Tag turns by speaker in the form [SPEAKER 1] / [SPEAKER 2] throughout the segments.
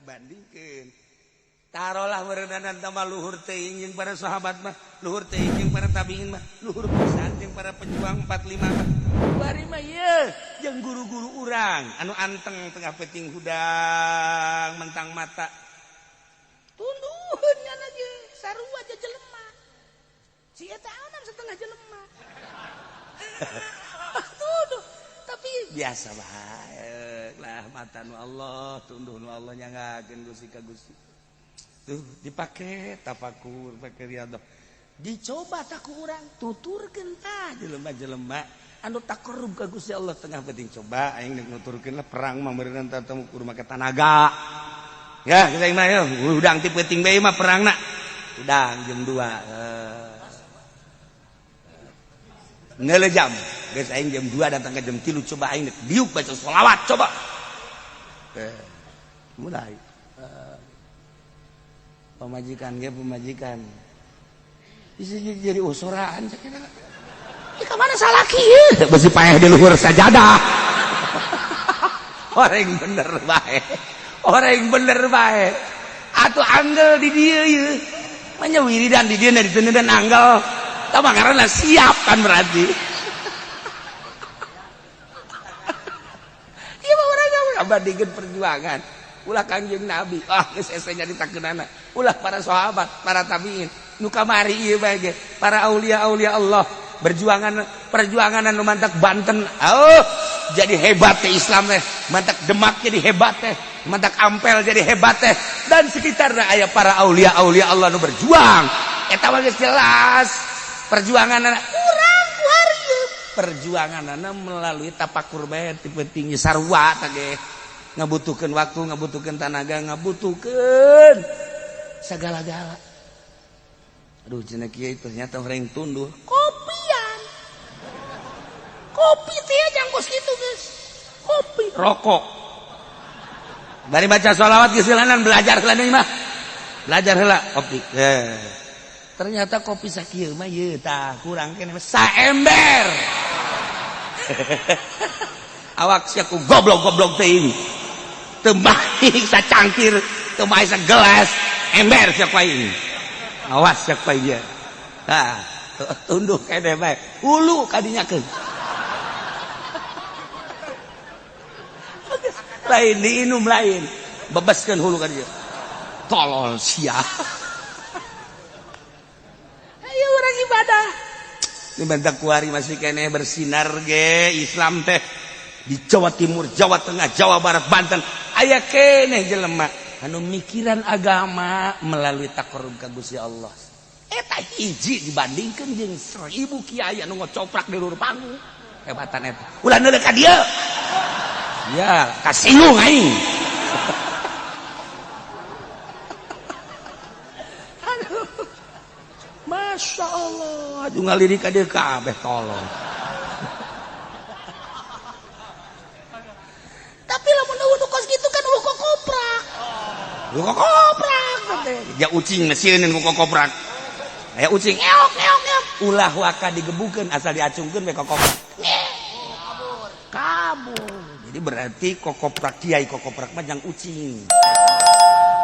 [SPEAKER 1] bandingkan taruhlah merenanan tambah luhur teuing jeung para sahabat mah luhur teuing jeung para tabiin mah luhur pisan jeung para pejuang 45 mah bari mah ieu jeung guru-guru urang anu anteng tengah peuting hudang mentang mata tunduheun nya aja sarua aja jelema si eta aman setengah jelema tuduh tapi biasa bae lah mata nu Allah tunduh nu Allah nyangakeun Gusti ka Gusti tuh dipake tafakur pake riyadhah dicoba tak ku urang tuturkeun tah jelema-jelema anu takarrub ka Gusti Allah tengah penting coba aing nuturkeun lah perang mah meureun teu kudu make tanaga ya kita mah ya udang ti penting bae mah perangna udang jam 2 ngelejam geus aing jam 2 datang ke jam 3 coba aing diuk baca sholawat coba mulai pemajikan ge pemajikan bisa jadi usuraan sakira ka mana salaki ieu besi paeh di luhur sajadah orang bener bae atuh anggel di dieu ieu manya wiridan di dieu diteuneun anggel tah ngaranna siap kan berarti ieu mah urang abadikeun perjuangan ulah Kangjeng Nabi geus ese nyaritakeunana ulah para sahabat para tabiin nu kamari ieu bae ge para aulia-aulia Allah perjuangan anu mantak Banten jadi hebat teh Islam teh mantak Demak jadi hebat teh mantak Ampel jadi hebat teh dan sekitarna aya para aulia-aulia Allah nu berjuang eta mah geus jelas perjuanganna urang ku hareup perjuanganna melalui tapakur bae ti penting sarua teh ge ngabutuhkeun waktu ngabutuhkeun tenaga ngabutuhkeun sagala-gala aduh cenah kieu ternyata orang tunduh kopi teh jangkos gitu guys kopi rokok bari baca sholawat geus silanan belajar heula deui mah belajar heula kopi ternyata kopi sakieu mah ieu tah kurang keneh saember awak sia ku goblok-goblok teuing teu baik sacangkir teu baik sagelas ember sia ku aing awas sia ku ieu tah tunduh keneh bae hulu kadinyakeun lain diinum lain bebaskan hulu kan dia tolol sia ayo orang ibadah di bantak kuari masih kene bersinar ge Islam teh di Jawa Timur Jawa Tengah Jawa Barat Banten aya kene jelema anu mikiran agama melalui takarrub ka Gusti Allah eta hiji dibandingkeun jeung 1000 kiai anu ngocoprak di luhur panggung hebatan eta ulah neuleuk ka dieu ya kasinggung aing aduh Masya Allah aduh ngalirik ka dieu kabeh tolong tapi lamun nu kos gitu kan koprak ya ucing mesieun nu koprak aya ucing eok ulah waka digebukeun asal diacungkeun we koprak kabur jadi berarti kokoprak kiai kokoprak mah jang ucing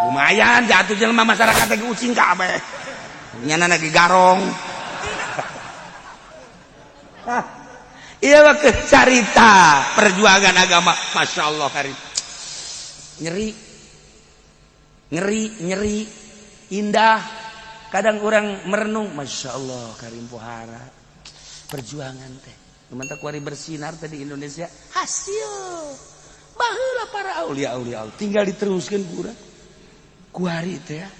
[SPEAKER 1] lumayan jatuh jelema masyarakat lagi ucing kabeh nyana lagi garong iya mah carita perjuangan agama Masya Allah Karim nyeri indah kadang orang merenung Masya Allah Karim Pohara perjuangan teh mantak kuari bersinar tadi Indonesia hasil baheula para aulia-aulia Allah tinggal diteruskan kurang kuari teh ya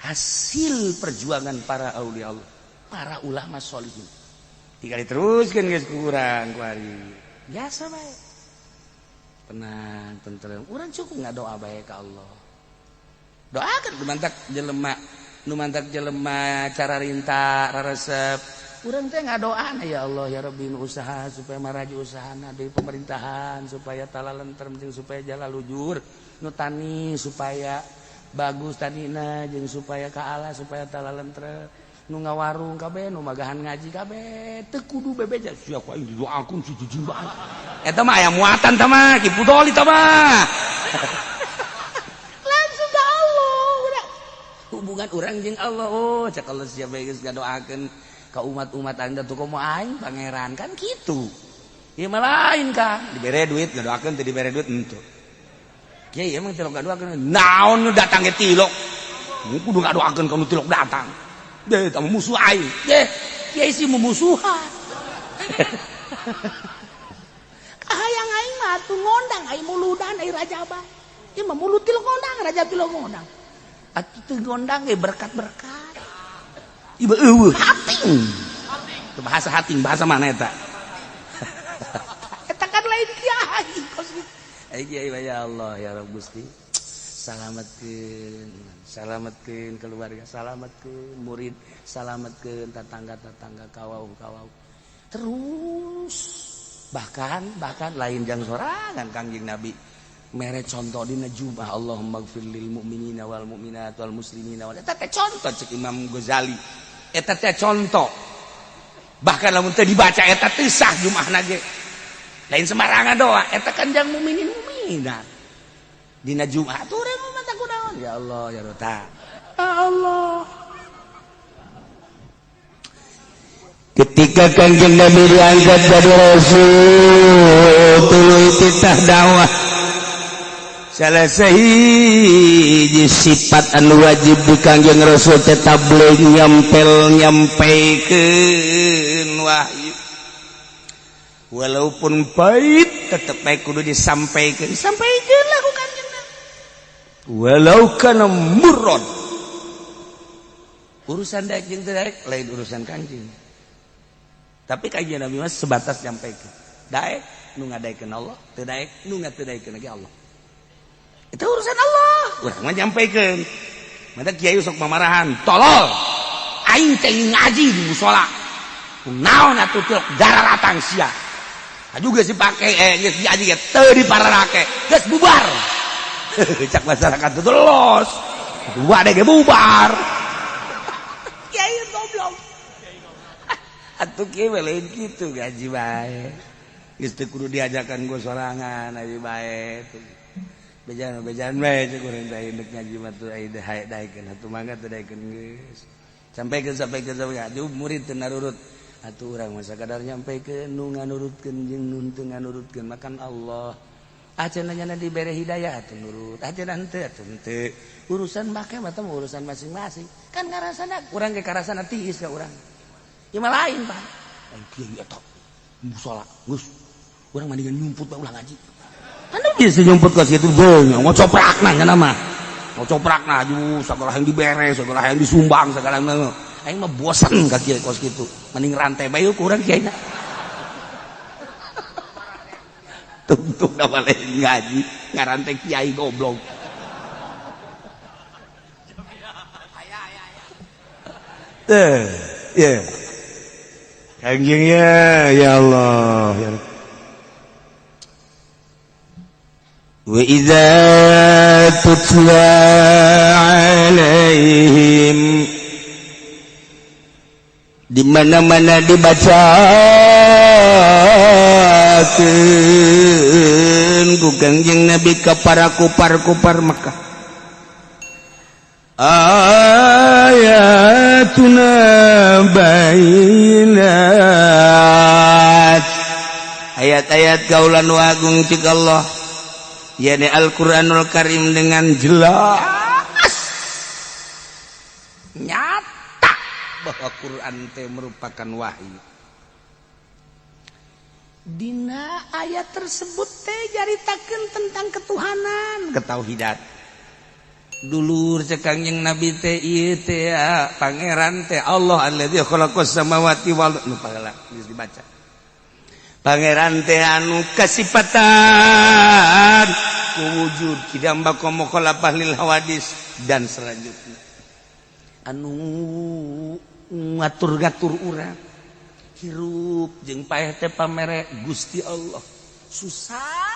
[SPEAKER 1] hasil perjuangan para aulia Allah para ulama sholihin tinggal diteruskan geus kurang kuari biasa bae tenang tentrem urang cukup ngadoa bae ka Allah doakan nu mantak jelema cara rinta raresep urang teh ngadoana ya Allah ya Rabbi usaha supaya maraji usahana dari pemerintahan supaya talalentrem jeung supaya jala lujur nu tani supaya bagus tanina jeung supaya kaala supaya talalentrem nu ngawarung kabeh nu magahan ngaji kabeh teu kudu bebeja sia ku aing didoakeun si jujing bae eta mah aya muatan tah mah ki pudol eta mah hubungan urang jeung Allah. Oh cek Allah siapa geus ngadoakeun ka umat-umat anda tuh kumaha aing pangeran kan kitu. Ieu mah lain Kang, dibere duit ngadoakeun teu dibere duit henteu. Kiai emang tilok ngadoakeun naon nu datang ge tilok. Mu kudu ngadoakeun ka nu tilok datang. Deh tamu musuh aing. Deh kiai si mumusuhan. Kahayang aing mah atuh ngondang aing muludan aing rajabah. Ieu mah mulut tilok ngondang, raja tilok ngondang. Atuh teu ngondang ge berkat-berkat. Ieu eueuh hating. Teu bahasa hating, bahasa mana eta? Eta kan lain kiai kos kitu. Ai kiai ya Allah ya Rabb Gusti. Salametkeun keluarga, salametkeun murid, salametkeun tetangga-tetangga kawau-kawau. Terus bahkan lain jang sorangan Kangjeng Nabi mere contoh dina Jumat Allahumma ighfir lil mu'minina wal mu'minat wal muslimina wal eta teh contoh cek Imam Ghazali eta teh contoh bahkan lamun teu dibaca eta teh sah Jumatna ge lain sembarangan doa eta kan jang mukminin mukminat dina Jumat urang mah tak kunaon ya Allah ya Rota ya Allah. Ketika Kanjeng Nabi diangkat jadi Rasul tuluy titah dakwah salah sahiji sifat anu wajib di Kanjeng Rasul teh tabligh nyampaikeun wahyu walaupun pahit tetep bae kudu disampaikeun lah ku Kanjeng Nabi walau kana murrod urusan daek jeung teu daek lain urusan Kanjeng. Tapi Kanjeng Nabi mas sebatas nyampaikeun. Daek nu ngadaikeun Allah, teu daek nu ngateudaikeun ge Allah. Itu urusan Allah. Urang mah nyampaikeun. Mata kiai sok mamarahan, tolol. Aing teh ngaji di mushola. Kunaon atuh teu dararatang sia. Juga si pake geus ngaji ge teu dipararake. Geus bubar. Cak masyarakat teu los. Dua deh ge bubar. Kiai goblok. Atuh kieu lain kitu gaji bae. Geus teu kudu diajakan gua sorangan abi bae. Bejan bae cek urang teh indek ngaji mah teu aya daekeun atuh mangga teu daekeun geus. Sampaikeun atuh murid teu narurut. Atuh urang mah sakadar nyampaikeun nu nganurutkeun jeung nu teu nganurutkeun makan Allah. Acenah nyana dibere hidayah atuh nurut. Acenah henteu atuh henteu. Urusan make mah teh urusan masing-masing. Kan ngarasana urang ge karasana tiis ka urang. Ieu mah lain, Pak. Lain kieu eta. Mushola, geus. Urang mendingan nyumput bae ulah ngaji. Anu bisa nyumput ka situ beung, ngocoprakna cenah mah. Ngocoprakna aju sagala yang dibere, sagala yang disumbang, sagala yang aing mah bosan ka kieu kos kitu. Mending rantai bae ku urang kieu nya. Tungtung da bale ngaji, ngarantai kiai goblok. Ya. Kanjengnya ya Allah ya wa idza tutla alaihim di mana-mana dibacakeun ku Kanjeng Nabi ka para kupar-kupar Mekah ayatuna bayinat ayat-ayat kaulan wagung cik Allah yakni Al-Quranul Karim dengan jelas nyata bahwa Quran teh merupakan wahyu. Dina ayat tersebut teh jaritakeun tentang ketuhanan ketauhidan. Dulur cek Kanjeng Nabi teh ieu teh pangeran teh Allah alladzi khalaqas samawati wal ardh nu pahala geus dibaca. Pangeran teh anu kasifatan wujud kidamba komo khalaqah lil hawadis dan selanjutnya. Anu ngatur-ngatur urang hirup jeung paeh teh pamere Gusti Allah. Susah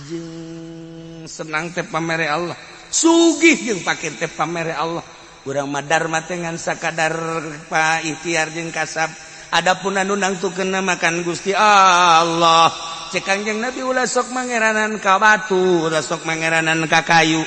[SPEAKER 1] jeung senang teh pamere Allah. Sugih jeung pake teh pamere Allah. Urang madar mah teh ngan sakadar pa ikhtiar jeung kasab. Adapun anu nangtukeun makan Gusti Allah. Cek Kanjeng Nabi ulah sok mangeranan ka batu, ulah sok mangeranan ka kayu.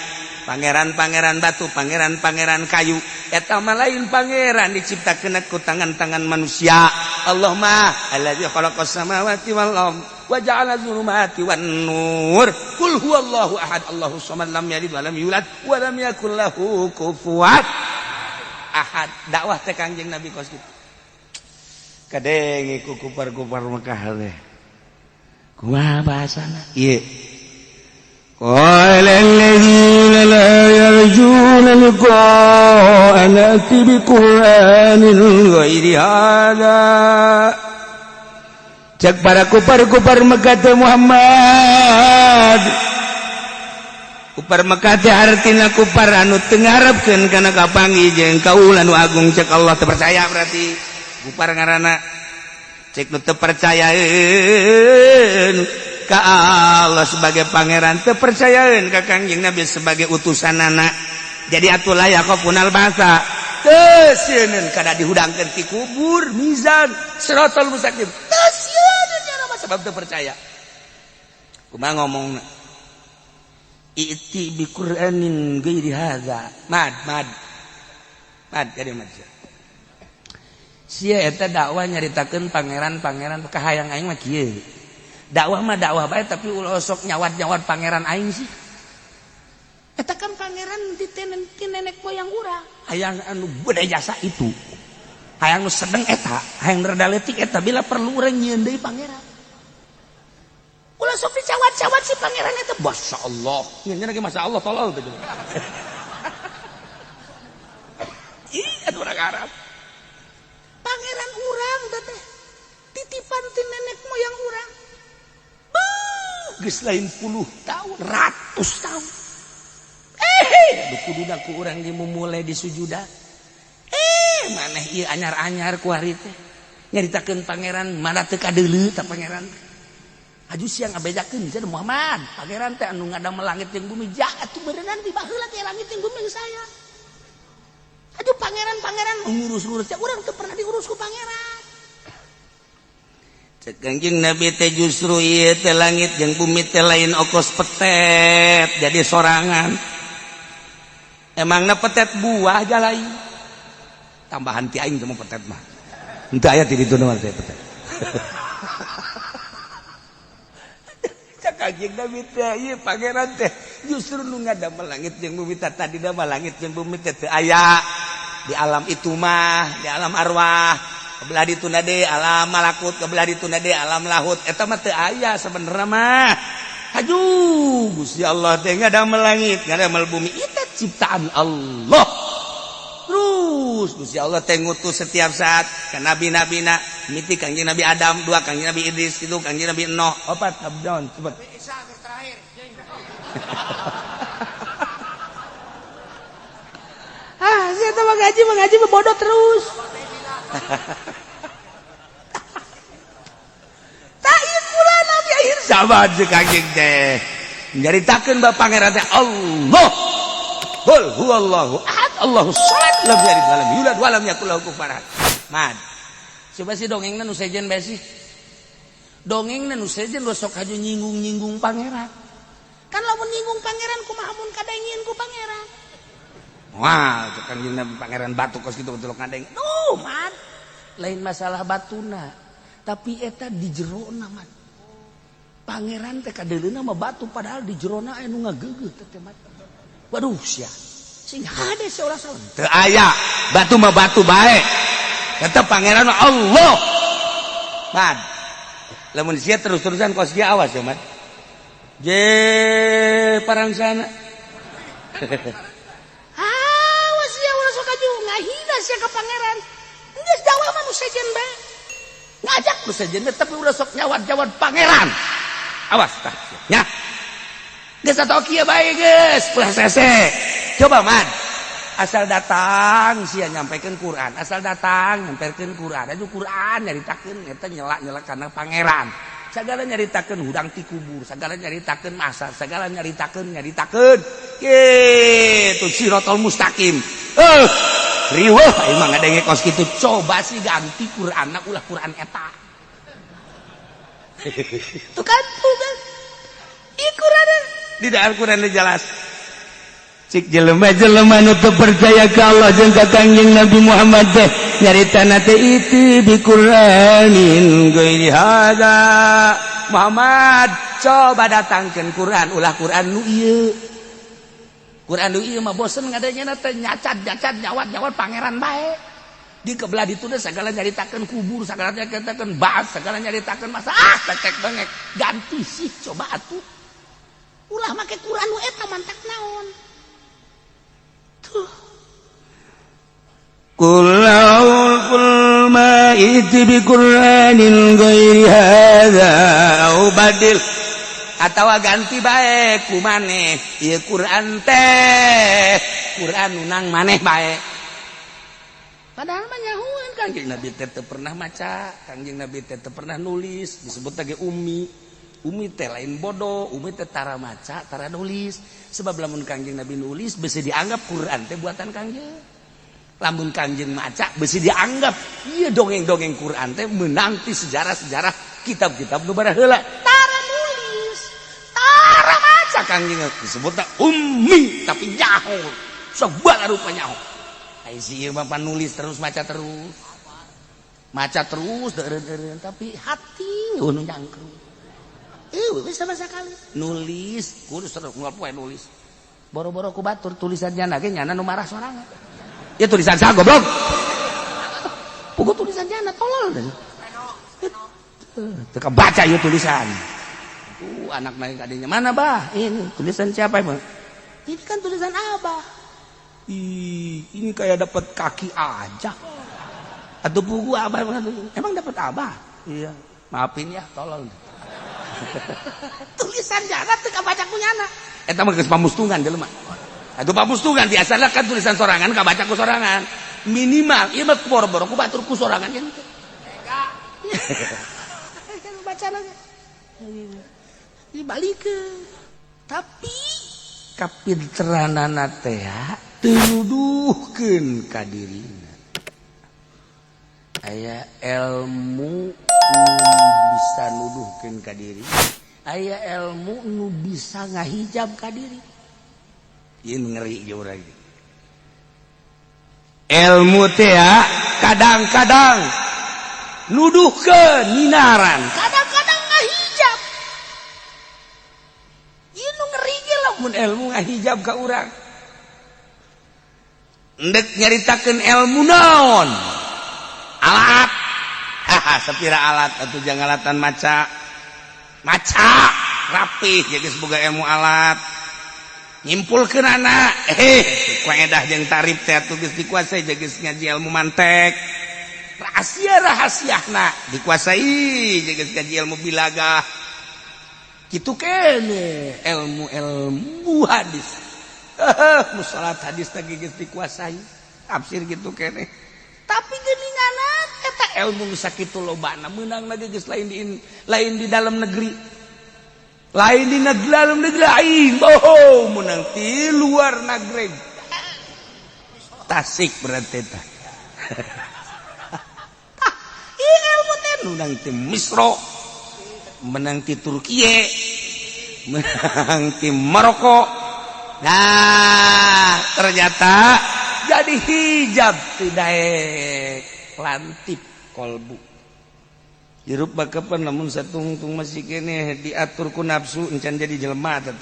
[SPEAKER 1] pangeran-pangeran batu, pangeran-pangeran kayu. Eta mah lain pangeran diciptakeun ku tangan-tangan manusia. Allah mah allazi khalaqas samawati wal ardh wa ja'ala dzulumati wan nur. Qul huwallahu ahad, Allahus samad, lam yalid wa lam yulad wa lam yakul lahu kufuwan ahad. Dakwah teh Kangjeng Nabi kos kitu. Kadenge ku kupar-kupar Mekah teh. Kumaha bahasana? Ieu. Qala alladziina laa yarjuuna liqaa'ana a'ti biqur'aanin ghairi hadzaa. Cek para kupar-kupar Mekah teh Muhammad. Kupar Mekah teh artina kupar anu teu ngarepkeun kana kapanggih jeung kaula nu agung. Cek Allah teu percaya berarti kupar ngaranna. Cek nu teu percayaeun ka Allah sebagai pangeran, teu percayaeun ka Kangjeng Nabi sebagai utusanana. Jadi atuh layak punal basa teu sieun kada dihudangkeun ti kubur mizan siratal mustaqim. Teu sieun nya sebab teu percaya. Kumaha ngomongna? I'ti bi Qur'anin ghairi hadza. Mad jadi mad. Sia eta dakwah nyaritakeun pangeran-pangeran kahayang aing mah kieu. Dakwah mah dakwah bae tapi ulah sok nyawat-nyawat pangeran aing sih. Eta kan pangeran di nenek moyang urang. Hayang anu beuda jasa itu. Hayang nu sedeng eta, hayang rada leutik eta bila perlu urang nyieun deui pangeran. Ulah sok dicawat-cawat si pangeran eta. Masyaallah. Nya ge masyaallah tolol gitu. Ih, atuh urang Arab. Pangeran urang teh titipan ti nenek moyang urang. Geus lain puluh tahun, ratus tahun. Kuduna ku urang dimumulai disujudan. Maneh ieu anyar-anyar ku ari teh. Nyaritakeun pangeran mana teu kadeuleu ta pangeran. Aju siang abejakeun cenah Muhammad, pangeran teh anu ngadamel langit jeung bumi jagat tuh berenang di baheula teh langit jeung bumi saya. Aduh pangeran-pangeran ngurus-ngurus teh urang teu pernah diurus ku pangeran. Cek Kangjeng Nabi teh justru ieu teh langit jeung bumi teh lain okos petet jadi sorangan. Emangna petet buah jalai. Tambahan ti aing teh petet mah. Henteu aya ti ditu mah teh petet. Cek Kangjeng Nabi teh ieu pangeran teh justru nu ngadamel langit jeung bumi teh tadi damel langit jeung bumi teh teu aya. Di alam itu mah, di alam arwah, kebelah dituna deui alam malakut, kebelah dituna deui alam lahut. Eta mah teu aya sabenerna mah. Aduh, Gusti Allah teh ngadamel langit, ngadamel bumi, itu ciptaan Allah. Terus Gusti Allah teh ngutus setiap saat ka nabi-nabina, miti Kangjeng Nabi Adam, 2 Kangjeng Nabi Idris, 3 Kangjeng Nabi Nuh, 4 Abdon, cepet. Isa terakhir. Saya tuh mengaji bodoh terus. Tak pula Nabi akhir zaman si Kangjeng teh nyaritakeun ba pangeran teh Allah. Qul huwallahu ahad, Allahus samad, lam yalid wa lam yulad wa lam yakul lahu kufuwan ahad. Mad. Coba si dongengna nu sejen bae sih. Dongengna nu sejen lo sok haju nyinggung-nyinggung pangeran. Kan lamun nyinggung pangeran kumaha mun kadengieun ku pangeran. Wah, Kangjeng Nabi pangeran batu kos kitu betul ngadeng. Duh, man. Lain masalah batuna, tapi eta di jerona man. Pangeran teh kadeuleuna mah batu padahal di jerona anu ngageugeuh teh mah. Waduh sia. Sing hade seolah-olah. Teu aya, batu mah batu bae. Eta pangeran Allah. Man. Lamun sia terus-terusan kos dia awas ya, man. Je parang sana. Ngahina sia ka pangeran. Geus dakwah mah nu sejen bae. Ngajak nu sejen tapi ulah sok nyawat-nyawat pangeran. Awas tah nya. Geus atoh kieu bae geus, ulah sese. Coba man. Asal datang sia nyampaikeun Quran, asal datang nyamperkeun Quran. Aju Quran nyaritakeun eta nyela-nyela kana pangeran. Sagala nyaritakeun hudang ti kubur, sagala nyaritakeun masa, sagala nyaritakeun kitu siratal mustaqim. Riweuh aing mah ngadenge kos kitu. Coba sih ganti Qur'anna ulah Qur'an eta. Tuh kan. Ieu Qur'an di dalam Qur'an jelas. cik jelema-jelema nu teu percaya ka Allah jeung ka Kangjeng Nabi Muhammad teh nyaritana teh itu bi Qur'anin ghairi hada. Muhammad coba datangkeun Quran ulah Quran nu ieu. Quran nu ieu mah bosen ngadanya teh nyacat nyawat pangeran bae. Di kebelah ditulis segala nyaritakeun kubur, segala nyaritakeun baat, segala nyaritakeun masa tekek bengek. Ganti sih coba atuh. Ulah make Quran nu eta mantak naon. Tuh. Qul ma iti bi Qur'anin ghairi hadza au badil atawa ganti bae ku maneh ieu Quran teh Quran nunang maneh bae. Padahal mah nyahuan Kangjeng Nabi teh teu pernah maca, Kangjeng Nabi teh teu pernah nulis, disebut lagi ummi. Ummi teh lain bodoh, ummi teh tara maca, tara nulis. Sebab lamun Kangjeng Nabi nulis beusi dianggap Quran teh buatan Kangjeng. Lamun Kangjeng maca beusi dianggap ieu dongeng-dongeng Quran teh meunang ti sejarah-sejarah kitab-kitab nu baraheula. Tara nulis, tara maca Kangjeng disebutna ummi tapi nyaho. Segala rupa nyaho. Ai si ieu mah nulis terus maca terus. Maca terus deureun-deureun tapi hati nu nyangkrung. Wis sama sekali. Nulis kudu terus moal poe nulis. Boro-boro ku batur tulisannya ge nyana nu marah sorangan. Ya tulisan saya goblok. Pokok tulisan jana tolol. Teu baca ieu tulisan. Anak naik adanya mana bah? Ini tulisan siapa emang? Ini kan tulisan Abah. Ini kayak dapat kaki aja. Atau buku Abah emang dapat Abah? Iya. Maafin ya, tolol. Tulisan jana teu kabaca ku nyana. Eta mah geus pamustungan jelema. Aduh pamustungan biasalah kan tulisan sorangan kabaca ku sorangan. Minimal ieu mah boro-boro ku batur ku sorangan nya teh. Kan bacana ge. Dibalikeun. Tapi kapinteranana teh teu nuduhkeun ka dirina. Aya ilmu nu bisa nuduhkeun ka diri. Aya ilmu nu bisa ngahijab ka diri. Ieu ngeri ge urang. Ilmu teh kadang-kadang nuduhkeun ninaran, kadang-kadang ngahijab. Ieu nu ngeri ge lamun ilmu ngahijab ka urang. Endek nyaritakeun ilmu naon? Alat. Sapira alat atuh jangan alatan maca. Maca rapih jadi boga ilmu alat. Nyimpulkeun anak kuedah jeung tarif teh atuh geus dikuasai geus ngaji ilmu mantek. Rahasia-rahasiana dikuasai geus ngaji ilmu bilagah. Kitu keneh ilmu hadis. Musalat hadis teh geus dikuasai. Tafsir kitu keneh. Tapi geuninganna eta ilmu nu sakitu lobana meunangna geus lain di dalam negeri. Lain di dalam negeri lain, menang di luar negeri. Tasik berarti tah. Ilmu teh menang di Misro, menang di Turkiye, menang di Maroko. Nah, ternyata jadi hijab tidak lantip kolbu. Hirup bakapan namun satungtung masih kene diatur ku nafsu encan jadi jelema teh.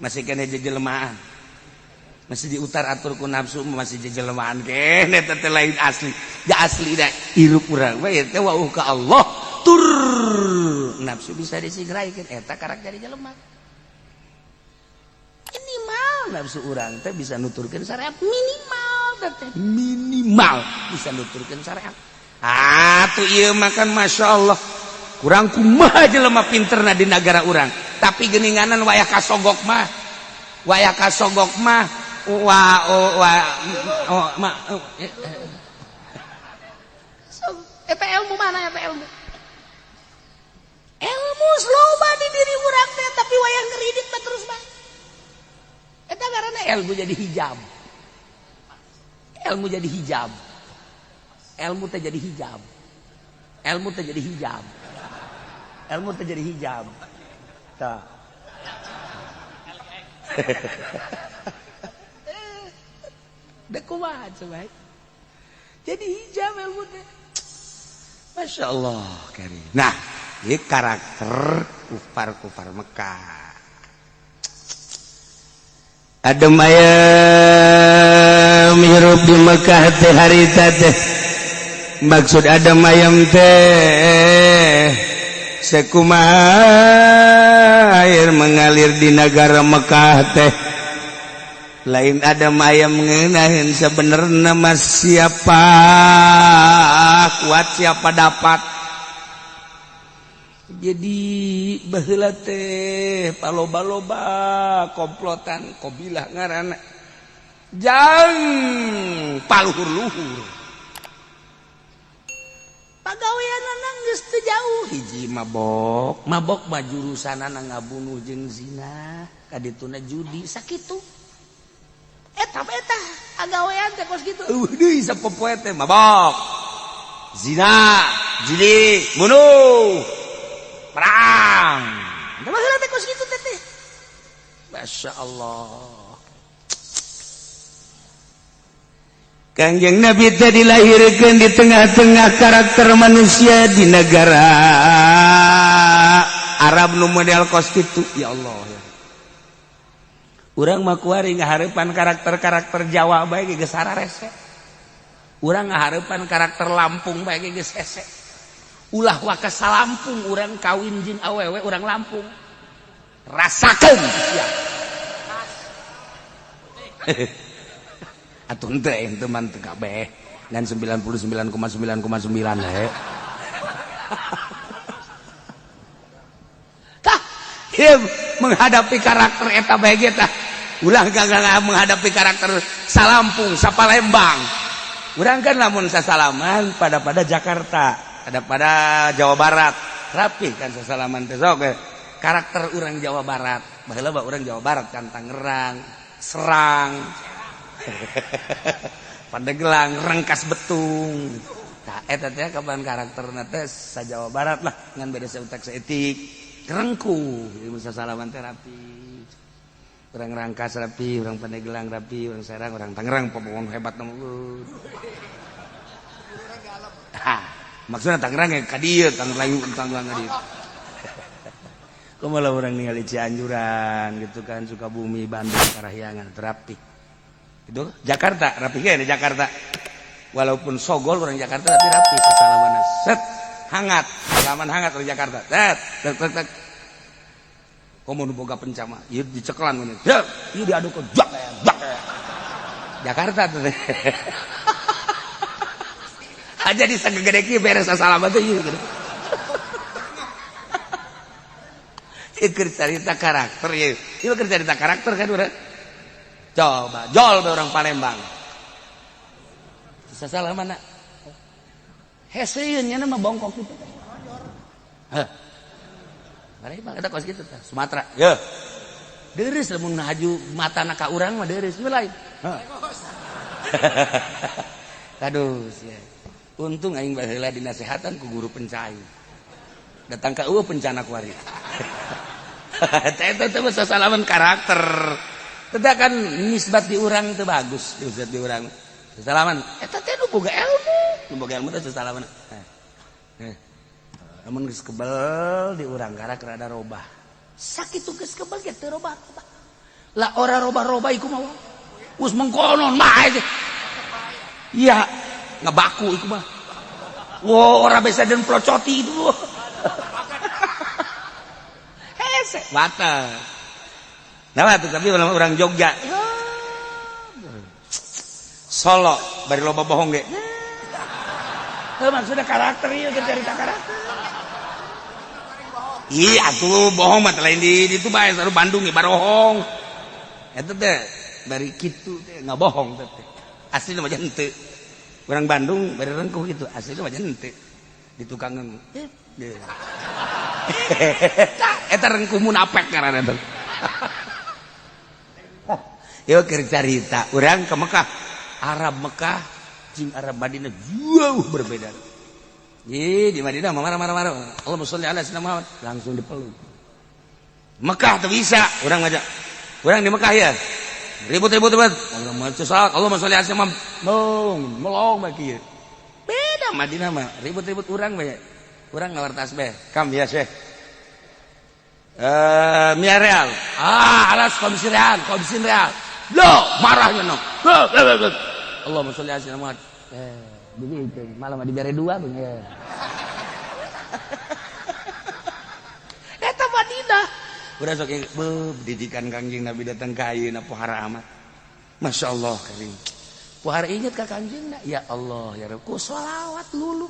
[SPEAKER 1] Masih kene jadi jelemaan. Masih diutar atur ku nafsu masih jadi jelemaan kene teh lain asli. Ya asli dah hirup urang we teh wauh ka Allah tur nafsu bisa disigraikeun eta karak jadi jelema. Minimal nafsu urang teh bisa nuturkeun syariat minimal bisa nuturkeun syariat. Tuh ieu makan Masya Allah kurang kumaha jelema pinterna di negara urang tapi geuninganan wayah kasogok mah eta ilmu mana eta ilmu loba di diri urang teh tapi wayah ngeridik mah terus mah eta ngaranna ilmu jadi hijab ilmu teh jadi hijab tah Da kumaha coba. Jadi hijab ilmu teh. Masya Allah karim. Nah, ini karakter kufar Mekah. Adem ayam hirup di Mekah teh harita teh. Maksud adem ayam teh sekumaha air mengalir di negara Mekah teh. Lain adem ayam ngeunaheun sebenarnya mas siapa kuat siapa dapat. Jadi baheula teh paloba-loba komplotan kobilah ngaranna jang paluhur-luhur. Pagaweanna geus teu jauh hiji mabok mah jurusanana ngabunuh jeung zina, kadituna judi sakitu. Eta agawean teh kos kitu. Deui sapopoe teh mabok, zina, judi, bunuh, perang. Da baheula teh kos kitu teh. Masya Allah. Kangjeng Nabi teh dilahirkeun di tengah-tengah karakter manusia di negara Arab nu model kos kitu. Ya Allah ya. Urang mah kuari ngahareupan karakter Jawa bae ge geus sararese. Urang ngahareupan karakter Lampung bae ge geus hese. Ulah waka salampung urang kawin jeung awewe urang Lampung. Rasakeun sia. Atuh henteu ente man teu kabeh. Ngan 99,9,9 he. Tah, menghadapi karakter eta bae ge tah. Ulah gak menghadapi karakter Salampung, Sapalembang. Urang kan lamun sasalaman pada Jakarta, pada Jawa Barat. Rapi kan sasalaman teh sok karakter urang Jawa Barat. Baheula urang Jawa Barat kan Tangerang, Serang. Pandeglang, Rengkas Betung. Tah eta teh kapan karakterna teh sa Jawa Barat lah ngan beda sautak saeutik. Rengku, ilmu sasalaman teh rapi. Orang Rangkas rapi, orang Pandeglang rapi, orang Serang, orang Tangerang pembangun hebat nomor. Maksudnya Tangerang ya kadieu, Tangerang kadieu. Kumaha orang ningali Cianjuran gitu kan, Sukabumi, Bandung, Parahyangan terapi. Itu Jakarta rapi ge di Jakarta. Walaupun sogol orang Jakarta tapi rapi sasalamanna. Set hangat, salaman hangat orang Jakarta. Set, tek. Komo nu boga pencama, ieu diceklan mun. Ya, ieu diadukeun jak. Jakarta tuh. Aja di sagede kieu beres asalaman teh ieu. Keur carita karakter ieu. Ieu keur carita karakter kan urang. Coba, jol be orang Palembang. Sasalamanna. Heseueun nya mah bongkok kitu. Heh. Bari mah eta kos kitu tah, Sumatera. Ya. Deureus lamun haju matana ka urang mah deureus lain. Heeh. Kadus ya. Untung aing baheula dinasehatan ku guru pencai. Datang ka eueuh pencana kuari. Eta teh sasalaman karakter. Teh kan nisbat di urang teu bagus, nisbat di urang. Sasalaman eta teh nu boga ilmu teh sasalaman. Namun geus kebel di urang karak rada robah. Sakitu geus kebel ge teu robah. Lah ora robah-robah iku mah. Us mengkonon mah aja. Iya, ngabaku iku mah. Wo ora bisa den plocoti itu. Hese, wata. Nah, tuh tapi orang Jogja. Solo bari loba bohong ge. Maksudnya karakter ieu cerita karakter. Iya atuh bohong mah lain di itu bae saru Bandung ge barohong. Eta teh bari kitu teh ngabohong teh. Asli mah henteu. Urang Bandung bari rengkuh gitu, asli mah henteu. Di tukang eta rengkuh munafik ngaranna teh. Yuk keur carita urang ke Mekah. Arab Mekah jeung Arab Madinah jauh berbeda. Di Madinah marah-marah. Allahumma sholli ala sayyidina Muhammad langsung dipeluk. Mekah tuh bisa, orang ngajak. Orang di Mekah ya. ribut. Allah maca salawat, Allah sholli alaihi wasallam. Melong bagi. Beda Madinah mah, ribut urang bae. Urang ngawartas bae. Kam ya Syekh. Mia real. Alas komisi real. Loh, marahnya no. Allah sholli alaihi wasallam. Begitu, malam dibere dua bang ya. Eta Madinah. Udah sok didikan Kangjeng Nabi datang ka ayeuna pohara amat. Masya Allah karim. Pohara inget ka Kangjengna. Ya Allah ya Rabb, ku sholawat lulu.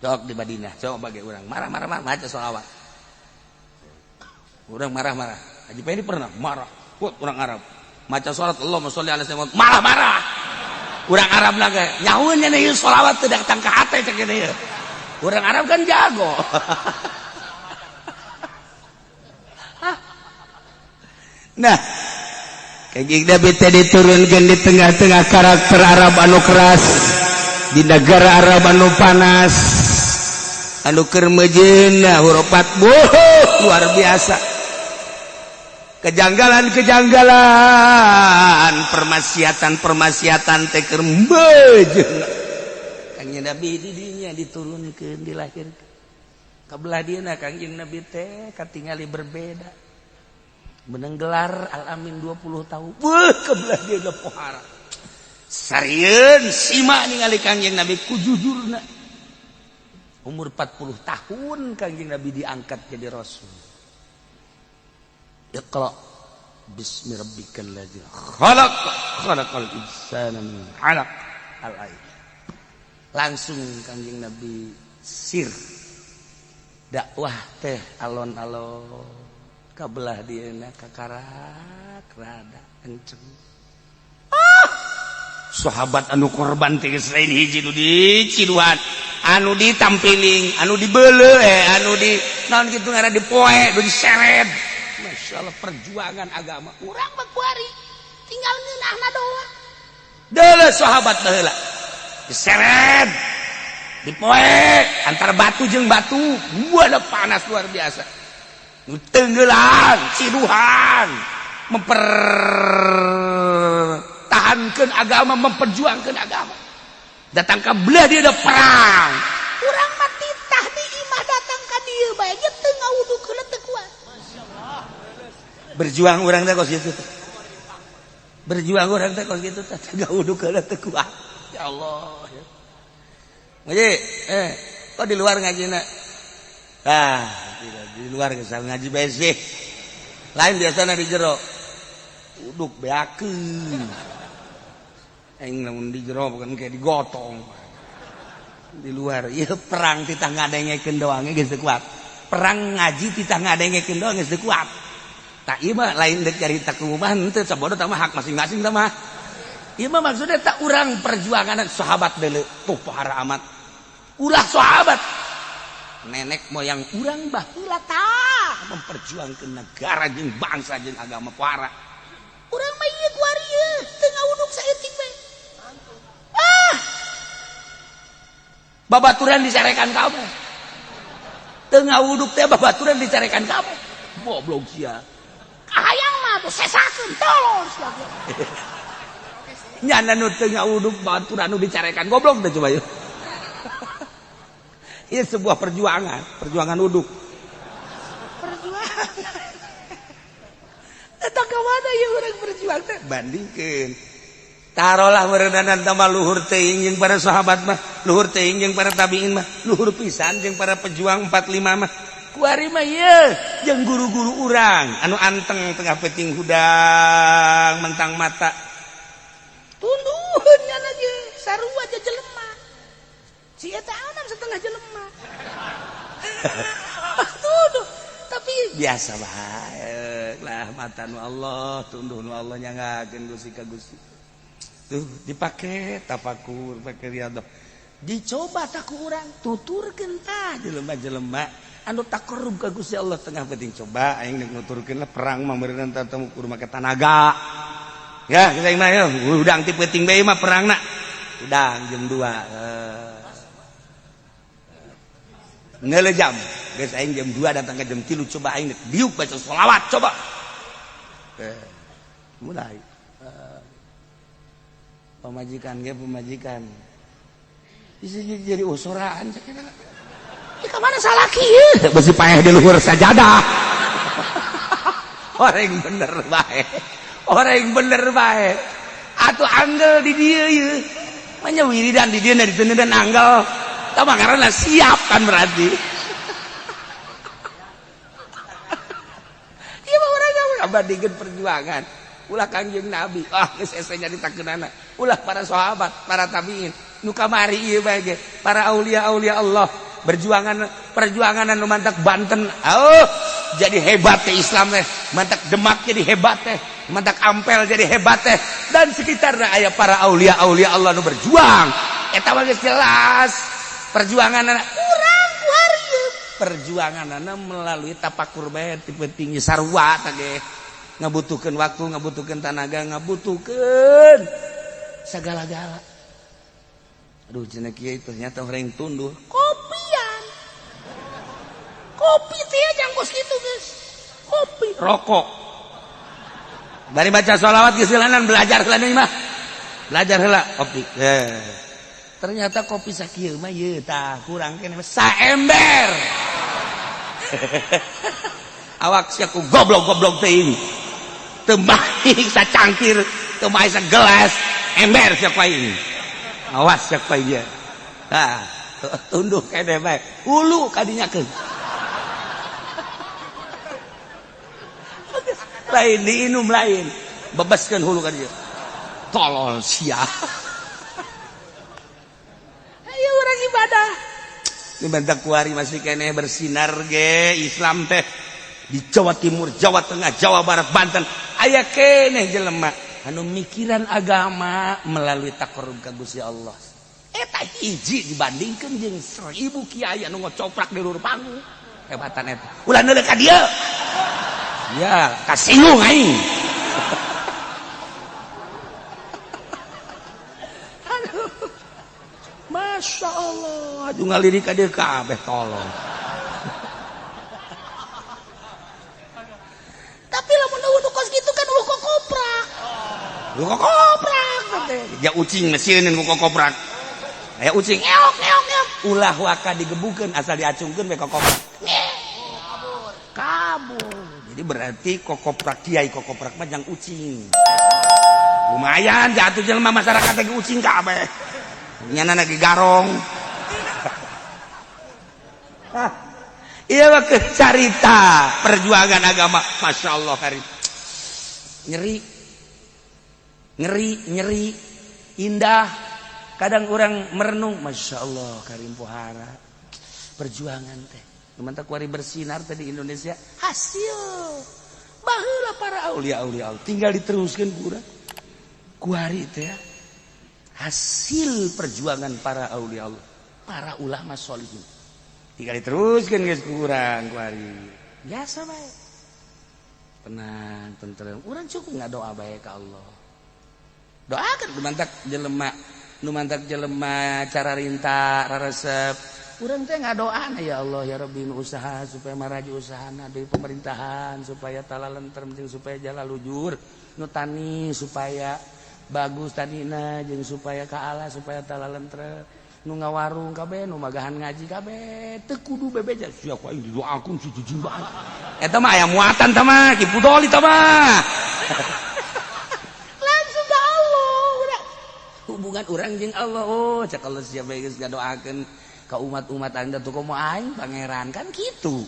[SPEAKER 1] Sok di Madinah, coba bagi urang marah maca sholawat. Urang marah. Haji Peni pernah marah. Kut urang Arab. Maca sholawat Allahumma sholli alaihi wasallam. Marah. Urang Arab lagi nyahuan nya ieu sholawat teu datang ka hate cek ieu. Urang Arab kan jago. Nah, Kangjeng Nabi teh diturunkeun di tengah-tengah karakter Arab anu keras, di negara Arab anu panas, anu keur meujeunna hurupat luar biasa. Kejanggalan, permasiatan teh keur meujeunna. Kangjeng Nabi di dinya diturunkeun, dilahirkeun. Kabelah dieuna Kangjeng Nabi teh katingali berbeda. Menang gelar Al-Amin 20 tahun. Kebelah dieuna pohara. Sarieun simak ningali Kangjeng Nabi ku jujurna. Umur 40 tahun Kangjeng Nabi diangkat jadi rasul. Iqra bismi rabbikal ladzi khalaq khalaqal insana min 'alaq al-ayat. Langsung Kangjeng Nabi sir dakwah teh alon-alon kabelah dieuna kakarak rada kenceng. Sahabat anu korban teh geus lain hiji nu diciduhan, anu ditampiling, anu dibeuleu anu di naon kitu ngaran dipoe, nu diseret. Masyaallah perjuangan agama. Urang mah kuari tinggal ngeunahna doang. Deuleu sahabat baheula. Diseret. Dipoe antara batu jeung batu, buana panas luar biasa. Tenggelam, ciduhan, mempertahankan agama, memperjuangkan agama. Datang ke belah dia ada perang. Urang mah titah di imah datang ke dia bae ge teu ngawuduk heula teu kuat. Berjuang urang teh kos kitu. Berjuang urang teh kos kitu teh ngawuduk heula teu kuat. Ya Allah. Ngaji, kok di luar ngajina? Di luar kesal ngaji bae sih. Lain biasana di jero. Uduk beakeun. Aing lamun di jero bukan kayak digotong. Di luar ieu perang titah ngadengekeun doang geus teu kuat. Perang ngaji titah ngadengekeun doang geus teu kuat. Tah ieu mah lain deuk carita kumaha henteu sabodo tah mah hak masing-masing tah mah. Ieu mah maksudna tak urang perjuangan sahabat deuleu tuh pohara amat. Ulah sahabat nenek moyang urang baheula tah memperjuangkeun negara jeung bangsa jeung agama pohara. Urang mah ieu kuari ieu teu ngawuduk saeutik bae. Babaturan dicarekan kabeh. Teu ngawuduk teh babaturan dicarekan kabeh. Goblok sia. Kahayang mah tuh sesakeun tolong sia. Nyana nu teu ngawuduk babaturan nu dicarekan goblok teh coba yeuh. Ini sebuah perjuangan uduk. Perjuangan. Eta ka mana ieu urang berjuang teh? Bandingkeun. Tarolah meureunana mah luhur teuing jeung para sahabat mah, luhur teuing jeung para tabiin mah, luhur pisan jeung para pejuang 45 mah. Kuari mah ieu jeung guru-guru urang anu anteng tengah peuting hudang mentang mata. Tunduheun nya ge sarua aja jelema. Si eta aman setengah jelema. Tuduh, tapi biasa bae lah mata nu Allah, tunduh nu Allah nyangakeun Gusti ka Gusti. Tuh dipake tafakur, pake riyadhah. Dicoba tak ku urang tuturkeun tah jelema-jelema anu takarrub ka Gusti Allah tengah penting coba aing nuturkeun lah perang mah meureun teu kudu make tanaga. Ya, kita mah ya, udang ti penting bae mah perangna. Udang jam 2. Ngelejam geus aing jam 2 datang ke jam 3 coba aing diuk baca sholawat coba mulai pemajikan ge pemajikan bisa jadi usuraan cekena ka mana salah kieu besi paeh di luhur sajadah orang bener bae atuh anggel di dieu ieu manya wiridan di dieu diteuneun anggel tah karena siap kan berarti ieu mah urang ngabadikeun perjuangan ulah Kangjeng Nabi geus ese nyaritakeunana ulah para sahabat para tabiin nu kamari ieu bae ge para aulia-aulia Allah perjuangan anu mantak Banten jadi hebat teh Islam teh mantak Demak jadi hebat teh mantak Ampel jadi hebat teh dan sekitarna aya para aulia-aulia Allah nu berjuang eta mah geus jelas perjuanganna urang ku hareup perjuanganna melalui tapakur bae ti pentingnya sarua teh ge ngabutuhkeun waktu ngabutuhkeun tenaga ngabutuhkeun sagala-gala aduh cenah kieu ternyata orang tunduh kopi teh jangkos gitu guys kopi rokok bari baca sholawat geus heulanan belajar heula deui mah belajar heula kopi ternyata kopi sakieu mah ieu tah kurang keneh saember awak sia ku goblok-goblok teh ini teu baik sacangkir teu baik sagelas ember sia ku ini awas sia ku ieu tah tunduh keneh bae hulu kadinyakeun lain diinum lain bebaskan hulu ka dieu tolol sia ayo urang ibadah di bantak kuari masih keneh bersinar ge Islam teh di Jawa Timur Jawa Tengah Jawa Barat Banten aya keneh jelema anu mikiran agama melalui takarrub ka Gusti Allah eta hiji dibandingkeun jeung 1000 kiai anu ngocoprak di leueur panggung hebatan eta ulah neuleuk ka dieu ya kasinggung aing aduh Masya Allah aduh ngalirik ka dieu kabeh tolong tapi lamun nu kos gitu kan lu kokoprak teh ja ucing mesieun ku kokoprak aya ucing eok ulah waka digebukeun asal diacungkeun we kokoprak kabur jadi berarti kokoprak kiai kokoprak mah jang ucing lumayan jatuh jelema masyarakat lagi ucing kabeh nyana lagi garong iya mah carita perjuangan agama Masya Allah karim nyeri indah kadang orang merenung Masya Allah karim pohara perjuangan teh mantak kuari bersinar tadi Indonesia hasil baheula para aulia-aulia Allah tinggal diteruskan kurang kuari teh hasil perjuangan para aulia Allah para ulama sholihin tinggal diteruskan geus kurang kuari biasa bae tenang tentrem urang cukup ngadoa bae ka Allah doakan nu mantak jelema cara rinta raresep urang teh ngadoana ya Allah ya Rabbi usaha supaya maraji usahana dari pemerintahan supaya talalentrem jeung supaya jala lujur nu tani supaya bagus tanina jeung supaya kaala supaya talalentrem nu ngawarung kabeh nu magahan ngaji kabeh teu kudu bebeja sia ku aing didoakeun si jijimbahan eta mah aya muatan tah mah Ki Pudoli tah mah langsung ka Allah hubungan urang jeung Allah cak Allah sia bae geus ngadoakeun ka umat-umat anda tuh komo aing pangeran kan gitu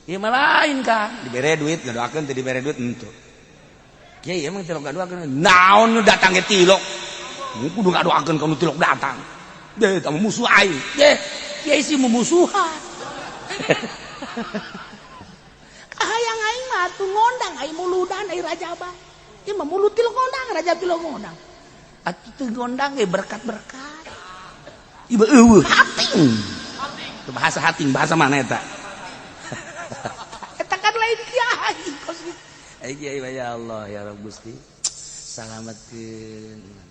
[SPEAKER 1] ieu mah lain kan dibere duit ngadoakeun teu dibere duit henteu kiai emang tilok ngadoakeun naon nu datang ge tilok nu kudu ngadoakeun ka nu tilok datang deh tamu musuh aing deh kiai si mumusuhan kahayang aing mah tuh ngondang aing muludan aing rajabah ieu mah mulut tilok ngondang raja tilok ngondang atuh teu ngondang ge berkat-berkat ieu eueuh hating itu bahasa hating bahasa mana eta eta kan lain kiai kos ai kiai ya Allah ya Rabb Gusti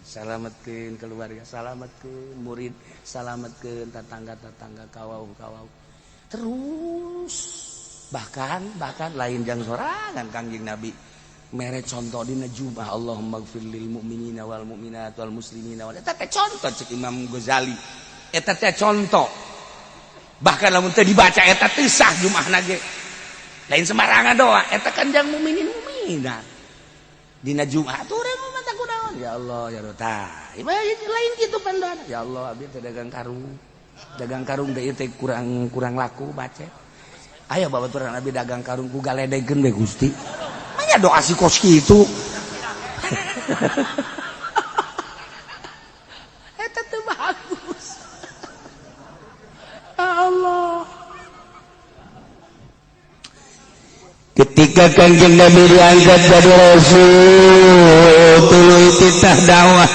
[SPEAKER 1] salametkeun keluarga salametkeun murid salametkeun tetangga-tetangga kawau-kawau terus bahkan lain jang sorangan Kangjeng Nabi mere contoh dina Jumat Allahumma ighfir lil mu'minina wal mu'minat wal muslimina wal eta teh contoh cek Imam Ghazali eta teh contoh bahkan lamun teu dibaca eta teh sah Jumatna ge lain sembarangan doa eta kanjang mukminin mukminat dina Jumat urang mah tak kunaon ya Allah ya Rota lain kitu pandoana ya Allah abdi teh dagang karung deui teh kurang laku baca aya babaturan abdi dagang karung ku galedegeun we Gusti nya doa si kos kitu eta teh bagus Allah ketika Kanjeng Nabi diangkat jadi Rasul tuluy titah dakwah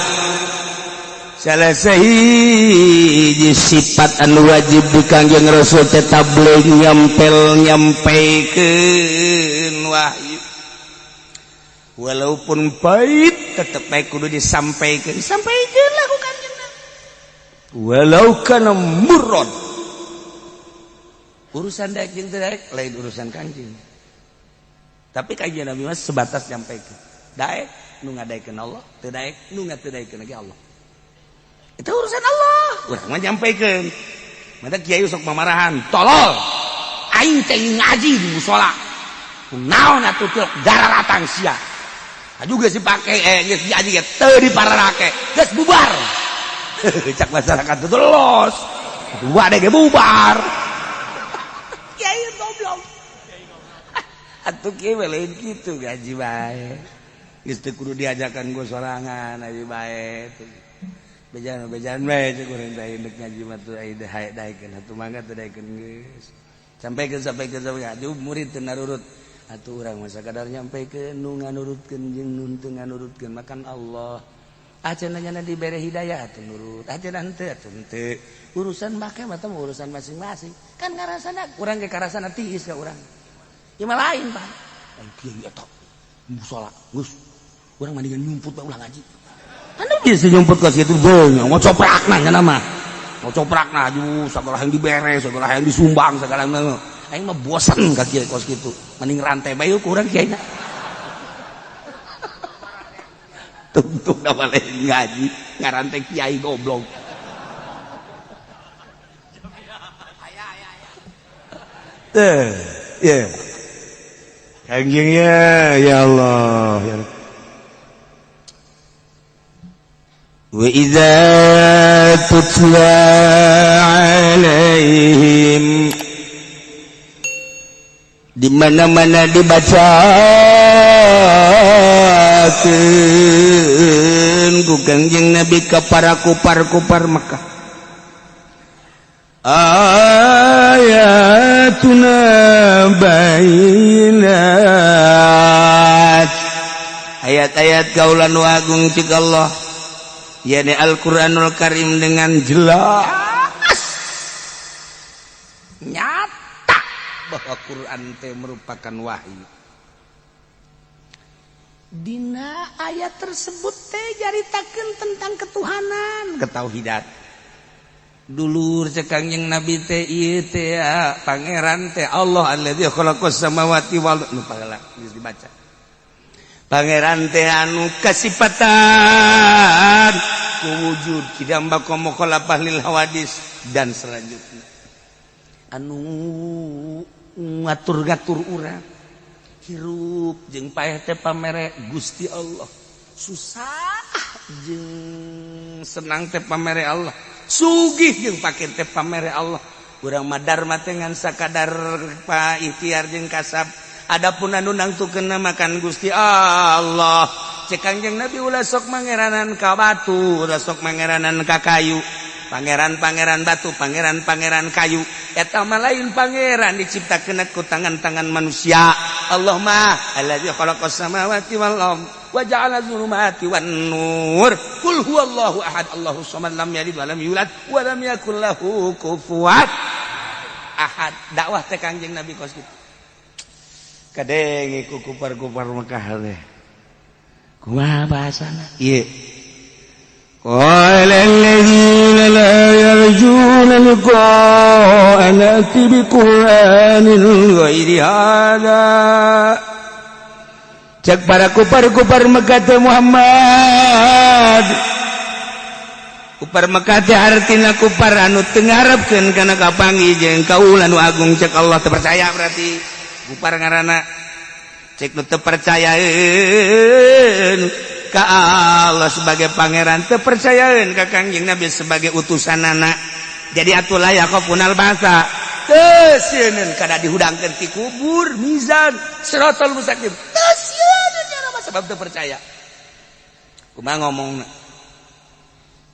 [SPEAKER 1] salah sahiji sifat anu wajib di Kanjeng Rasul teh tabligh nyampeikeun wahyu walaupun pahit tetep bae kudu disampaikeun lah ku Kanjeng Nabi walau kana murrad urusan daek jeung teu daek lain urusan Kanjeng tapi Kanjeng Nabi mah sebatas nyampaikeun daek nu ngadaikeun Allah teu daek nu ngateudaikeun lagi Allah itu urusan Allah urang mah nyampaikeun mata kiai sok mamarahan tolol aing teh ngaji di mushola kunaon atuh teu dararatang sia juga si pake geus ngaji ge teu dipararake geus bubar cak masyarakat teu los dua deh ge bubar kiai goblok atuh kieu lain kitu gaji bae geus teu kudu diajakan go sorangan abi bae bejan bae cek urang teh indek ngaji mah teu aya daekeun atuh mangga teu daekeun geus sampaikeun atuh murid teu narurut atuh urang mah sakadar nyampaikeun nu nganurutkeun jeung nu teu nganurutkeun makan Allah acenah nya dibere hidayah atuh nurut acenah henteu atuh henteu urusan make mah teh urusan masing-masing kan ngarasana urang ge karasana tiis ka urang ieu mah lain Pak ai kieu eta musala geus urang mendingan nyumput bae ulah ngaji anu geus nyumput ka situ beung ngocoprakna nya mah ngocoprakna aju sagala yang dibere sagala yang disumbang sagala aing mah bosan ka kieu kos kitu mending rantai bae ku urang kiainya tuntung da bale ngaji ngarantai kiai goblok ya kanjengnya ya Allah ya wa idza tutla alaihim di mana-mana dibacakeun ku Kanjeng Nabi ka para kupar-kupar Mekah ayatuna bayyinat ayat-ayat kaulan wa agung cik Allah yakni Al-Qur'anul Karim dengan jelas nyata bahwa Quran teh merupakan wahyu. Dina ayat tersebut teh jaritakeun tentang ketuhanan, ketauhidan. Dulur cek Kanjeng Nabi teh ieu teh pangeran teh Allah alladzi khalaqas samawati wal ardi pagala geus dibaca. Pangeran teh anu kasifatan wujud kidamba komo khalaqah lil hawadis dan selanjutnya. Anu ngatur-ngatur urang hirup jeung paeh teh pamere Gusti Allah susah jeung senang teh pamere Allah sugih jeung pake teh pamere Allah urang madar mah teh ngan sakadar pa ikhtiar jeung kasab adapun anu nangtukeun makan Gusti Allah cek Kanjeng Nabi ulah sok mangeranan ka batu ulah sok mangeranan ka kayu pangeran-pangeran batu, pangeran-pangeran kayu eta mah lain pangeran diciptakeun ku tangan-tangan manusia. Allah mah allazi khalaqas samawati wal ardh wa ja'ala dzulumati wan nur. Qul huwallahu ahad, Allahus samad, lam yalid wa lam yulad wa lam yakul lahu kufuwan ahad. Dakwah teh Kanjeng Nabi kos kitu. Kadenge ku kupar-kupar Mekah teh. Kumaha bahasana? Ieu قال الذين لا يرجون لقاءنا ائت بقرآن غير هذا cek para kupar-kupar Mekah teh Muhammad kupar Mekah teh artina kupar anu teu ngarepkeun kana kapanggih jeung kaula nu agung cek Allah teu percaya berarti kupar ngaranna cek nu teu percayaeun ka Allah sebagai pangeran teu percayaeun ka Kangjeng Nabi sebagai utusanana jadi atuh layak punal basa teu sieun kada dihudangkeun ti kubur mizan siratal mustaqim teu sieun cara sebab teu percaya kumaha ngomongna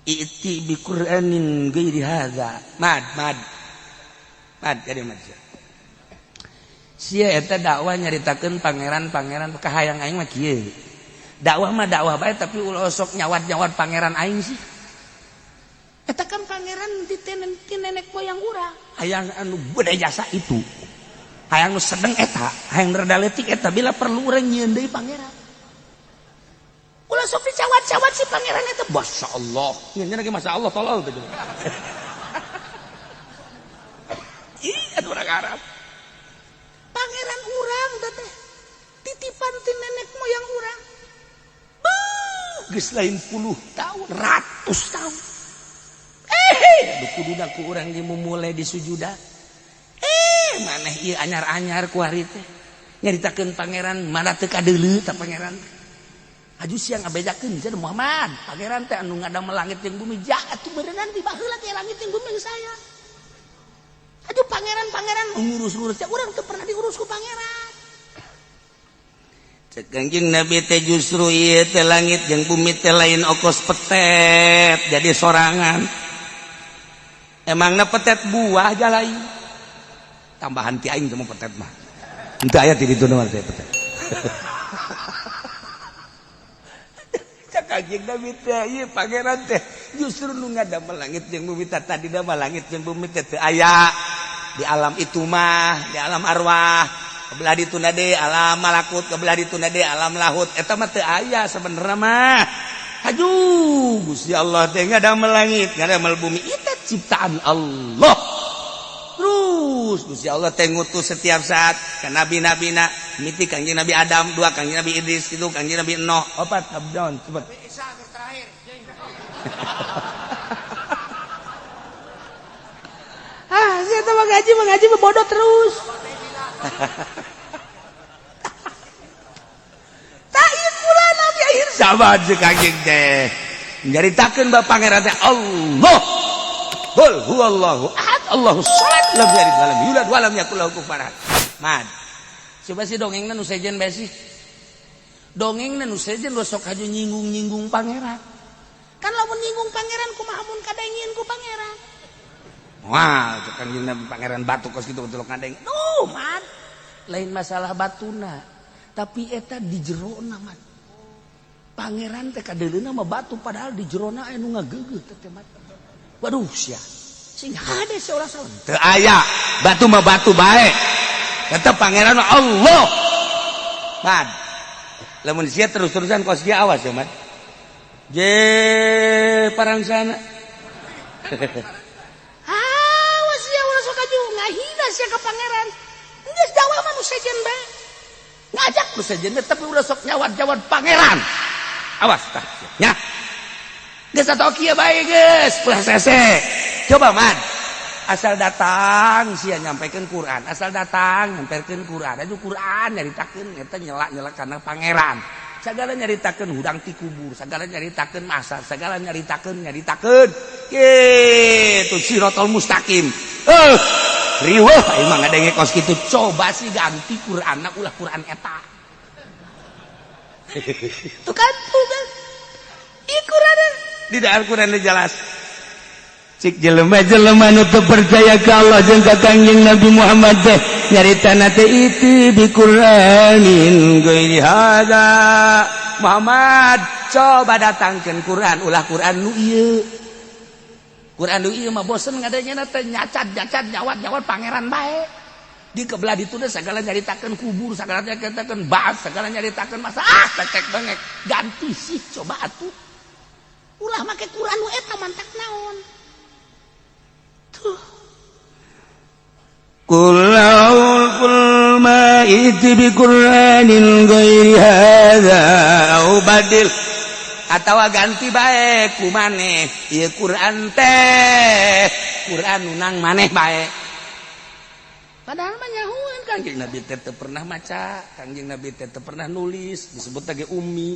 [SPEAKER 1] i'ti bi Qur'anin ghairi hadza mad jadi mad sia eta dakwah nyaritakeun pangeran-pangeran kahayang aing mah kieu dakwah mah dakwah bae tapi ulah sok nyawat-nyawat pangeran aing sih eta kan pangeran di nenek moyang urang hayang anu beuda jasa itu hayang nu sedeng eta hayang rada leutik eta bila perlu urang nyieun deui pangeran ulah sok dicawat-cawat si pangeran eta masyaallah nya lagi masyaallah tolol gitu ih atuh urang Arab pangeran urang teh titipan ti nenek moyang urang geus lain 10 tahun 100 tahun kuduna ku urang ge mulai disujuda maneh ieu anyar-anyar ku ari teh nyaritakeun pangeran mana teu kadeuleu ta pangeran aju siang abejakeun cenah Muhammad pangeran teh anu ngadamel langit jeung bumi jagat tuh beneran di baheula teh langit jeung bumi saya aju pangeran ngurus-ngurus teh urang teu pernah diurus ku pangeran cek Kangjeng Nabi teh justru ieu teh langit jeung bumi teh lain okos petet jadi sorangan emangna petet buah jalai tambahan ti aing teh petet mah henteu aya ti ditu mah teh petet cek Kangjeng Nabi teh ieu pangeran teh justru nu ngadamel langit jeung bumi tadi damel langit jeung bumi teh teu aya di alam itu mah di alam arwah kebelah dituna deui alam malakut kebelah dituna deui alam lahut eta mah teu aya sabenerna mah aduh Gusti Allah teh ngadamel langit ngadamel bumi itu ciptaan Allah terus Gusti Allah teh ngutus setiap saat ka nabi-nabina miti Kangjeng Nabi Adam 2 Kangjeng Nabi Idris 3 Kangjeng Nabi Nuh 4 Abdon cepet Isa terakhir saya tuh mengaji bodoh terus tak pula Nabi akhir zaman Kangjeng teh nyaritakeun ba pangeran teh Allah qul huwallahu ahad Allahus samad lam yalid walam yulad walam yakul lahu kufuwan ahad mad coba si dongengna nu sejen bae sih dongengna nu sejen lo sok aju nyinggung-nyinggung pangeran kan lamun nyinggung pangeran kumaha mun kadengieun ku pangeran wah Kangjeng Nabi pangeran batu kos kitu betul kadeng mad lain masalah batuna tapi eta di jerona mad pangeran teh kadeuleuna mah batu padahal di jerona anu ngageugeuh teh mad waduh sia sing hade seolah-olah teu aya batu mah batu bae eta pangeran mah Allah mad lamun sia terus-terusan kos dia awas ya mad je parangsana awas ya ulah sok aju ngahina sia ka pangeran geus dawa mah nu sejen bae ngajak nu sejen tapi ulah sok nyawat-nyawat pangeran awas tah nya geus atoh kieu bae geus ulah sese coba man asal datang sia nyampaikeun Quran asal datang nyamperkeun Quran aju Quran nyaritakeun eta nyela-nyela kana pangeran sagala nyaritakeun hudang ti kubur sagala nyaritakeun masa sagala nyaritakeun kitu siratal mustaqim riweuh aing mah ngadenge kos kitu coba sih ganti Qur'anna ulah Qur'an eta tuh kan ieu Qur'an di Al-Qur'an jelas cik jelema-jelema nu teu percaya ka Allah jeung ka Kangjeng Nabi Muhammad teh nyaritana teh iti bi Qur'anin ghairi hadza Muhammad coba datangkeun Qur'an ulah Qur'an nu ieu Qur'an nu ieu mah bosen ngadanyana teh nyacat nyawat pangeran bae di kebelah ditu teh sagala nyaritakeun kubur sagala nyaritakeun bas sagala nyaritakeun masa cek bengek ganti sih coba atuh ulah make Qur'an nu eta mantak naon Qul ma iti bi Qur'anin ghairi hadza au badil atawa ganti bae ku maneh ieu Qur'an teh Qur'an nunang maneh bae. Padahal mah nyahuan Kangjeng Nabi teh teu pernah maca, Kangjeng Nabi teh teu pernah nulis, disebut lagi ummi.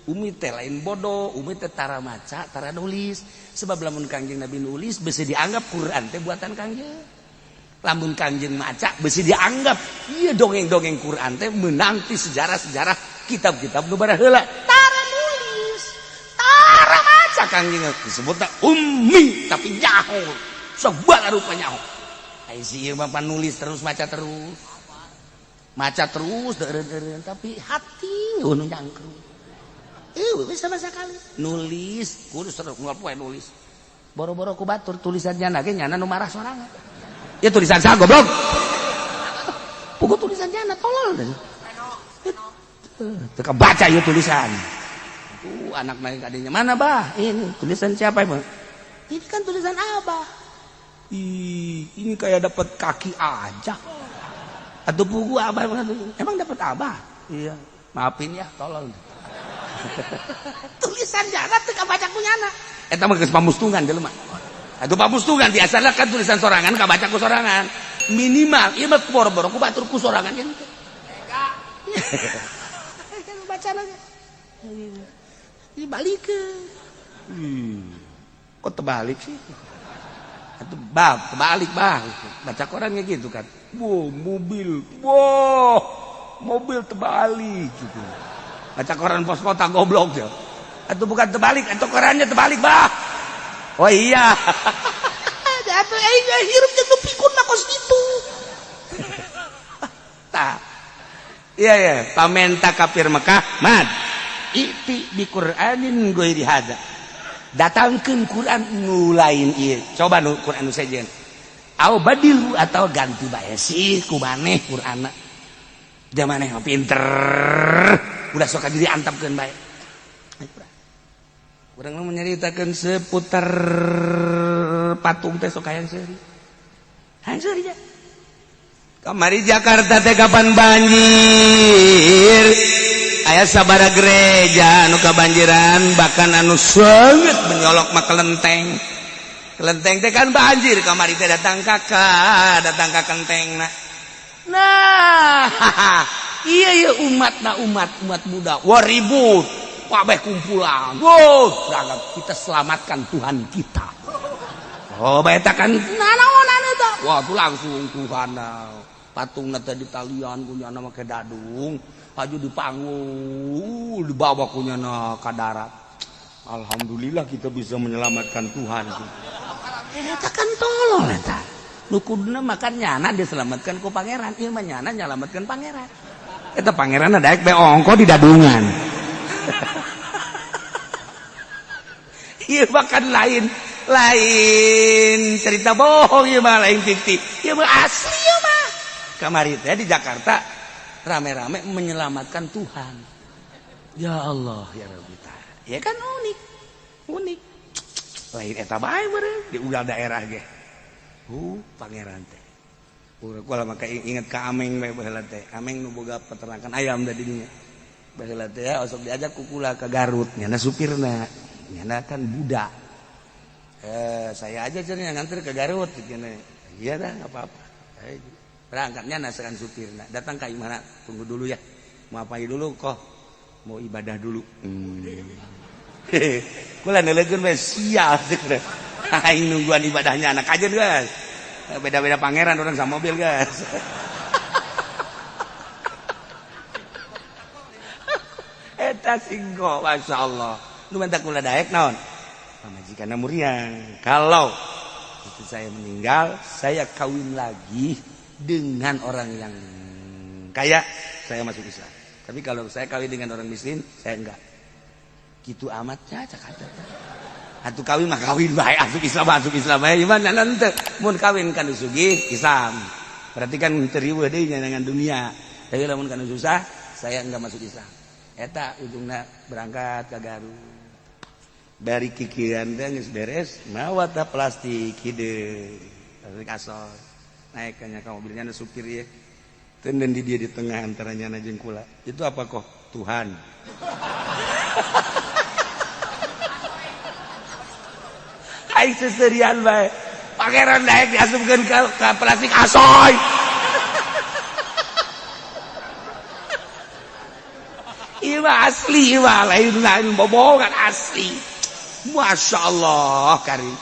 [SPEAKER 1] Ummi teh lain bodoh, ummi teh tara maca, tara nulis. Sebab lamun Kangjeng Nabi nulis beusi dianggap Qur'an teh buatan Kangjeng. Lamun Kangjeng maca beusi dianggap ieu dongeng-dongeng Qur'an teh meunang ti sejarah-sejarah kitab-kitab nu baraheula. Tara nulis, tara maca Kangjeng disebutna ummi tapi nyaho. Segala rupa nyaho. Ai si ieu mah nulis terus maca terus. Maca terus deureun-deureun tapi hati nu nyangkrung. Wis sama sekali nulis kudu terus moal poe nulis. Boro-boro ku batur tulisannya ge nyana nu marah sorangan. Ya tulisan sa goblok. Puguh tulisan nyana tolol deh. Teu kabaca ieu tulisan. Anak naik kadinya mana bah? Ini tulisan siapa ya? Ini kan tulisan Abah. Ini kayak dapat kaki aja. Atau buku Abah emang dapat Abah? Iya. Maafin ya, tolol. Tulisan jana teu kabaca ku nyana. Eta mah geus pamustungan jelema. Atuh pamustungan biasana kan tulisan sorangan kabaca ku sorangan. Minimal ieu mah boro-boro ku batur ku sorangan nya teh. Kan bacana ge. Dibalikeun. Kok terbalik sih? Atuh terbalik baca koran gitu kan. Mobil terbalik gitu. Baca koran pos kota goblok ya. Atuh bukan terbalik, atuh korannya terbalik bah. Oh iya. Atuh aing hirup jeung pikun mah kos kitu. Tah. Iya pamenta kafir Mekah mad. Iti bi Qur'anin ghairi hadza. Datangkeun Qur'an nu lain ieu. Coba nu Qur'an nu sejen. Au badil atau ganti bae sih ku maneh Qur'anna. Jamaneh mah pinter. Udah sok diri antapkeun bae. Urang mah nyaritakeun seputar patung teh sok hayang seuri. Hayang seuri ja. Kamari Jakarta teh kapan banjir? Aya sabaraha gereja anu kabanjiran bahkan anu sanget menyolok mah kelenteng. Kelenteng teh kan banjir kamari teh datang ka kentengna. Nah, iya umat muda waribut kabeh kumpulan berangkat kita selamatkan Tuhan kita. Oh bae kan nanaonan eta wah tuh langsung Tuhan patungna teh di talian kunyana make dadung aju dipanggul dibawa kunyana ka darat. Alhamdulillah kita bisa menyelamatkan Tuhan. Eta kan tolol eta. Nu kuduna makan nyana diselamatkan ku pangeran, ieu mah nyana nyalametkeun pangeran. Eta pangeranna daek be ongko di dadungan. Ieu mah kan lain cerita bohong ieu mah lain fiktif. Ieu mah asli ieu mah. Kamari teh di Jakarta rame-rame menyelamatkan Tuhan. Ya Allah ya Rabbi taala. Ya kan unik. Lain eta bae meureun di ugal daerah ge. Pangeran teh. Kula maka inget ka Ameng bae baheula teh. Ameng nu boga peternakan ayam da di dinya. Baheula teh osok diajak ku kula ka Garut, nyana supirna. Nyana kan budak. Saya aja cenah nganter ke Garut cenah. Iya dah enggak apa-apa. Berangkatnya nasakan supirna. Datang ka imana? Tunggu dulu ya. Mau apa dulu kok? Mau ibadah dulu. Kula neulekeun we sia cenah. Aing nungguan ibadahnya anak aja guys. Beda-beda pangeran orang sama mobil guys. Eta singgo masyaallah. Nu mentak kula daek naon? Pamajikanna muriang. Kalau itu saya meninggal, saya kawin lagi dengan orang yang kaya, saya masuk Islam. Tapi kalau saya kawin dengan orang miskin, saya enggak. Gitu amatnya cakap. Atuh kawin mah kawin bae asup Islam bae gimana nanti mun kawin kan sugih Islam berarti kan teu riweuh deui nyanangan dunia tapi lamun kana susah saya enggak masuk Islam eta ujungna berangkat ka Garut dari kikiran teh geus beres mawa ta plastik hideu plastik asor naik ka mobilnya ada supir ya. Tenden di dia di tengah antaranya na jeung kula. Itu apa kok? Tuhan. Aing seserian bae. Pangeran naik diasupkeun ka plastik asoy. Ieu mah asli mah lain bobogan asli. Masya Allah karim.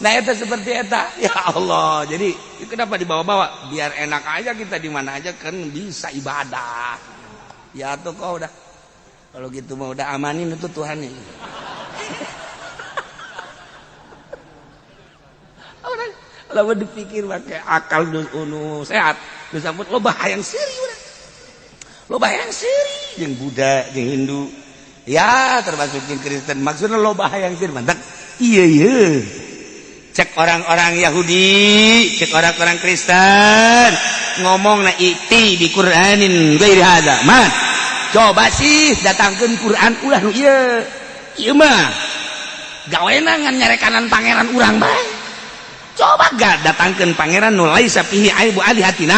[SPEAKER 1] Nah itu seperti eta, ya Allah. Jadi kenapa dibawa-bawa? Biar enak aja kita di mana aja kan bisa ibadah. Ya tuh kau udah, kalau gitu mau udah amanin itu Tuhan nih. Kalau dipikir pakai akal sehat, terus ampun lo bahayang seri udah, lo bahayang seri, yang Buddha, yang Hindu, ya termasuk yang Kristen. Maksudnya lo bahayang seri, mantap. Iya. Cek orang-orang Yahudi, cek orang-orang Kristen, ngomong na iti di Quranin gairi hada. Man, coba sih datangkeun Quran ulah nu ieu. Ieu mah gawena ngan nyarekanan pangeran urang bae. Coba gak datangkeun pangeran nu laisa fihi aibu alihatina.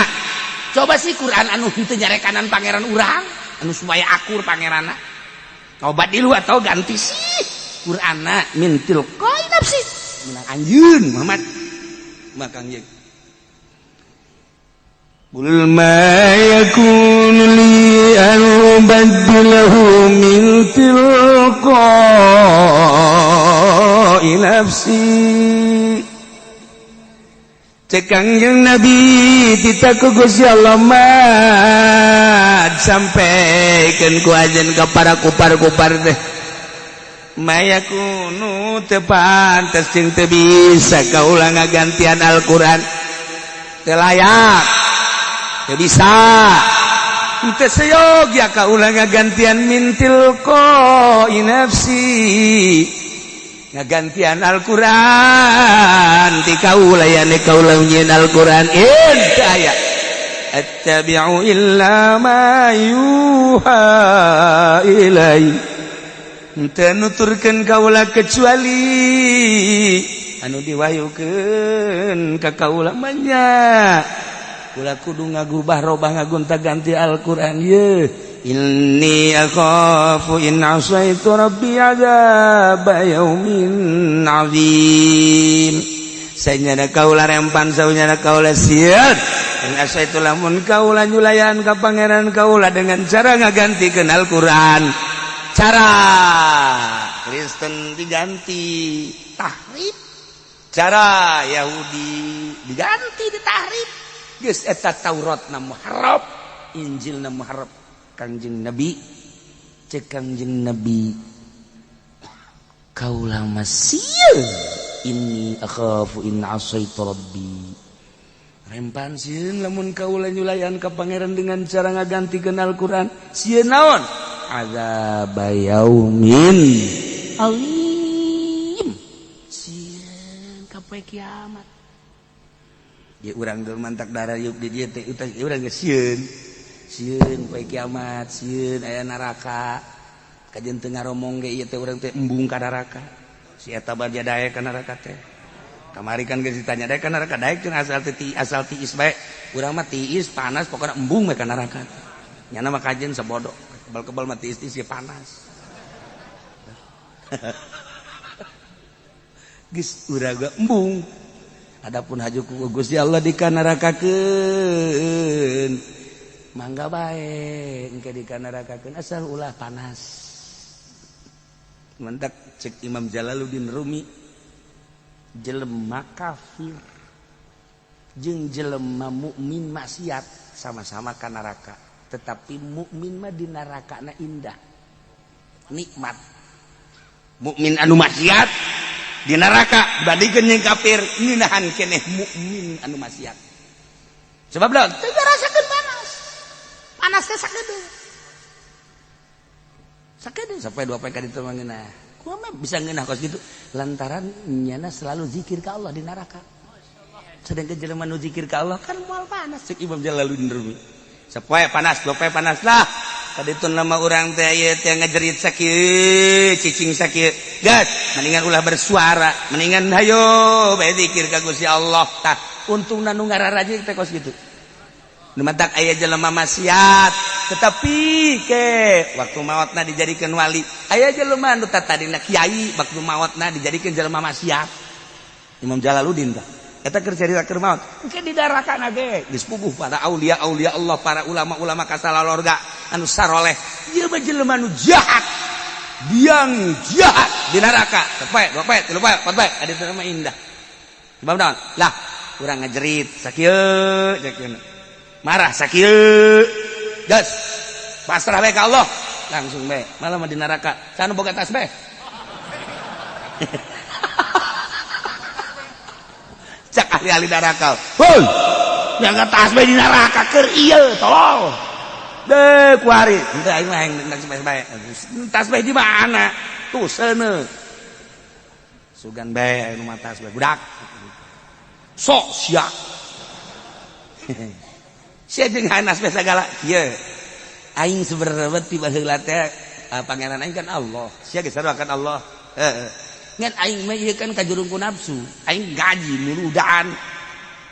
[SPEAKER 1] Coba sih Quran anu henteu nyarekanan pangeran urang, anu supaya akur pangeranna. Coba dilu atau ganti sih Qur'anna min tilqai nafsi. Menang anjeun Muhammad makang jeung Qul ma yakunu li an ubaddilahu min tilqai nafsi. Cekang jeung Nabi ditaku Gusti Allah mah sampaikeun ku ajeun ka para kupar-kupar teh mayakunu tepantes jeung teu bisa kaula ngagantian Al-Qur'an. Teu layak, teu bisa, teu sayogia kaula ngagantian min tilqai nafsi, ngagantian Al-Qur'an ti kaula yani kaula nyieun Al-Qur'an aya attabi'u illa ma yuha ilai. Teu nuturkeun kaula kecuali anu diwahyukeun ka kaula mah nya. Kula kudu ngagubah robah ngagonta-ganti Al-Qur'an ye. Inni akhafu in asaitu rabbi adzab yaumin azim. Saenyana kaula rempan saenyana kaula sieun. In asaitu lamun kaula nyulayan ka pangeran kaula dengan cara ngagantikeun Al-Qur'an. Cara Kristen diganti tahrif, cara Yahudi diganti ditahrif. Geus eta Tauratna muharrab, Injilna muharrab. Kangjeng Nabi cek Kangjeng Nabi kaula masieun inni akhafu in asaitu rabbi. Rempan sieun lamun kaula nyulayan ka pangeran dengan cara ngagantikeun Al-Qur'an. Sieun naon? Azab yaumin alim. Sieun ka poe kiamat. Ya urang geus mantak darah yuk di dieu teh urang geus sieun poe kiamat, sieun aya neraka. Kajen teu ngaromong ge ieu teh urang teh embung ka neraka. Si eta badia daek ka neraka teh. Kamari kan geus ditanya daek ka neraka, daek jeung asal tiis bae. Urang mah tiis panas pokona embung we ka neraka. Nyana mah kajen sabodo. Kebal-kebal mati istis ya panas. Geus uraga embung. Adapun hajuku Gusti Allah dikanarakakeun. Mangga bae engke dikanarakakeun asal ulah panas. Mentak cek Imam Jalaluddin Rumi jelema kafir jeung jelema mukmin maksiat sama-sama ka neraka. Tetapi mukmin mah di nerakana indah, nikmat. Mukmin anu maksiat di neraka dibandingkeun jeung kafir ngeunahan keneh mukmin anu maksiat. Sebab da teu rasakeun panas. Panas teh sakedeung. Sakedeung sampai 2 poe ka ditu mah ngeunah. Kumaha mah bisa ngeunah kos kitu? Lantaran nyana selalu zikir ka Allah di neraka. Sedangkan jelema nu zikir ka Allah kan moal panas cek Imam Jalaluddin Rumi. Sapoe panas, 2 poe panas lah. Kaditu nama urang teh ieu teh ngajerit sakieu, cicing sakieu. Gas, mendingan ulah bersuara, mendingan hayo bae zikir ka Gusti Allah tah. untung nanu ngararaje teh kos gitu. Numatak aya jelema maksiat tetapi ke waktu maotna dijadikeun wali aya jelema anu tadina kiai waktu maotna dijadikeun jelema maksiat. Imam Jalaluddin tah eta keur carita keur maot engke di darakana ge geus puguh para aulia Allah para ulama-ulama kasalalorga anu saroleh ieu mah jelema anu jahat biang jahat di neraka tepe 2 poe 3 poe 4 poe adi teh mah indah sebab naon lah urang ngajerit sakieu sakieu marah sakieu gas pasrah bae ka Allah langsung bae malah mah di neraka can boga tasbih cak ahli-ahli neraka hoi jaga tasbih di neraka keur ieu tolong deh kuari henteu aing mah hayang tasbih tasbih di mana tuh seuneu sugan bae anu mah tasbih budak sok sia sia jeung hanas bae sagala ieu aing sebenarnya tiba heula teh pangeran aing kan Allah sia geus sarua kan Allah heeh ngan aing mah ieu kan kajurung ku nafsu aing gaji miludaan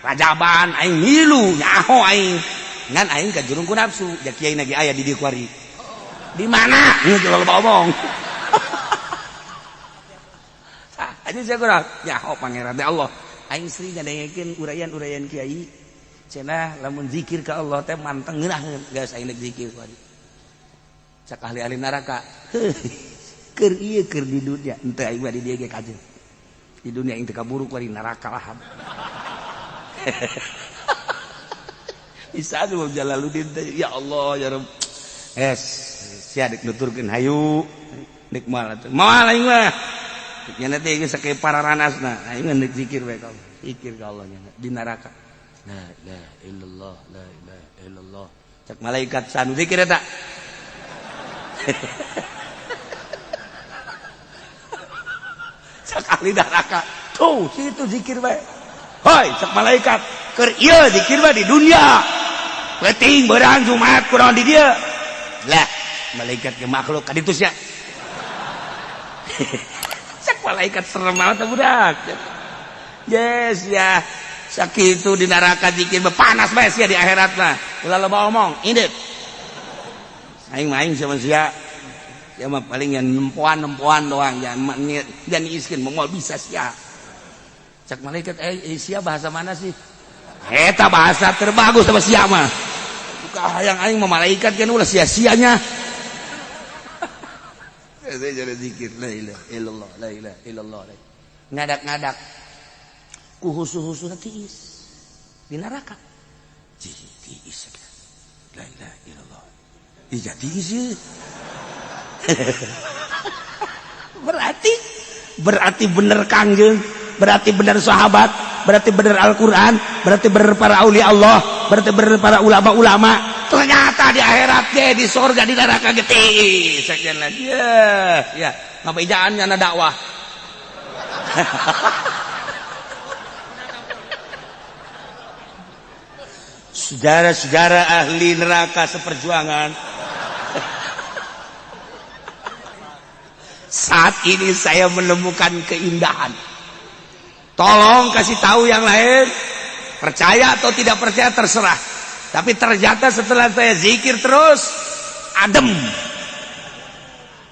[SPEAKER 1] rajaban aing milu nyaho aing ngan aing kajurung ku nafsu da kiai na ge aya di dieu kuari di mana ieu kalau ngomong aja sia kurang nyaho pangeran teh Allah aing sering ngadengekeun urayan-urayan kiai cenah lamun zikir ka Allah teh manteng ngeunaheun geus aing zikir kuari cak ahli-ahli neraka keur ieu keur di dunia henteu aing mah di dieu ge kajeul di dunia aing teu kaburu kuari neraka lah bisa Imam Jalaluddin teh ya Allah ya Rabb sia dek nuturkeun hayu dek moal atuh moal aing mah nya teh geus sakeu pararanasna aing mah neuk zikir bae ka Allah zikir ka Allah nya di neraka la ilaha illallah la ilaha illallah cak malaikat sanu zikir eta cak ahli neraka tuh situ zikir bae hoi cak malaikat keur ieu zikir bae di dunia leuting beurang Jumat kunaon di dieu lah malaikat ge makhluk ka ditu sia cak malaikat serem banget budak yes ya sakitu di neraka zikir panas bae sia di akhirat mah ulah loba omong indit aing mah aing sama sia ya mah paling yang nempoan doang jangan iskeun moal bisa sia cak malaikat sia bahasa mana sih eta bahasa terbagus sama sia mah buka hayang aing mah malaikat kan ulah sia-sianya saya jadi zikir la ilaha illallah la ilaha illallah ngadak-ngadak ku husu-husu tiis di neraka jadi tiis la ilaha illallah iya tiis berarti bener kangjeng berarti bener sahabat berarti bener Al-Quran berarti bener para aulia Allah berarti bener para ulama-ulama ternyata di akhirat ge di surga di neraka ge tiis sakian lagi ya ngabejaan nya dakwah saudara-saudara ahli neraka seperjuangan saat ini saya menemukan keindahan tolong kasih tahu yang lain percaya atau tidak percaya terserah tapi ternyata setelah saya zikir terus adem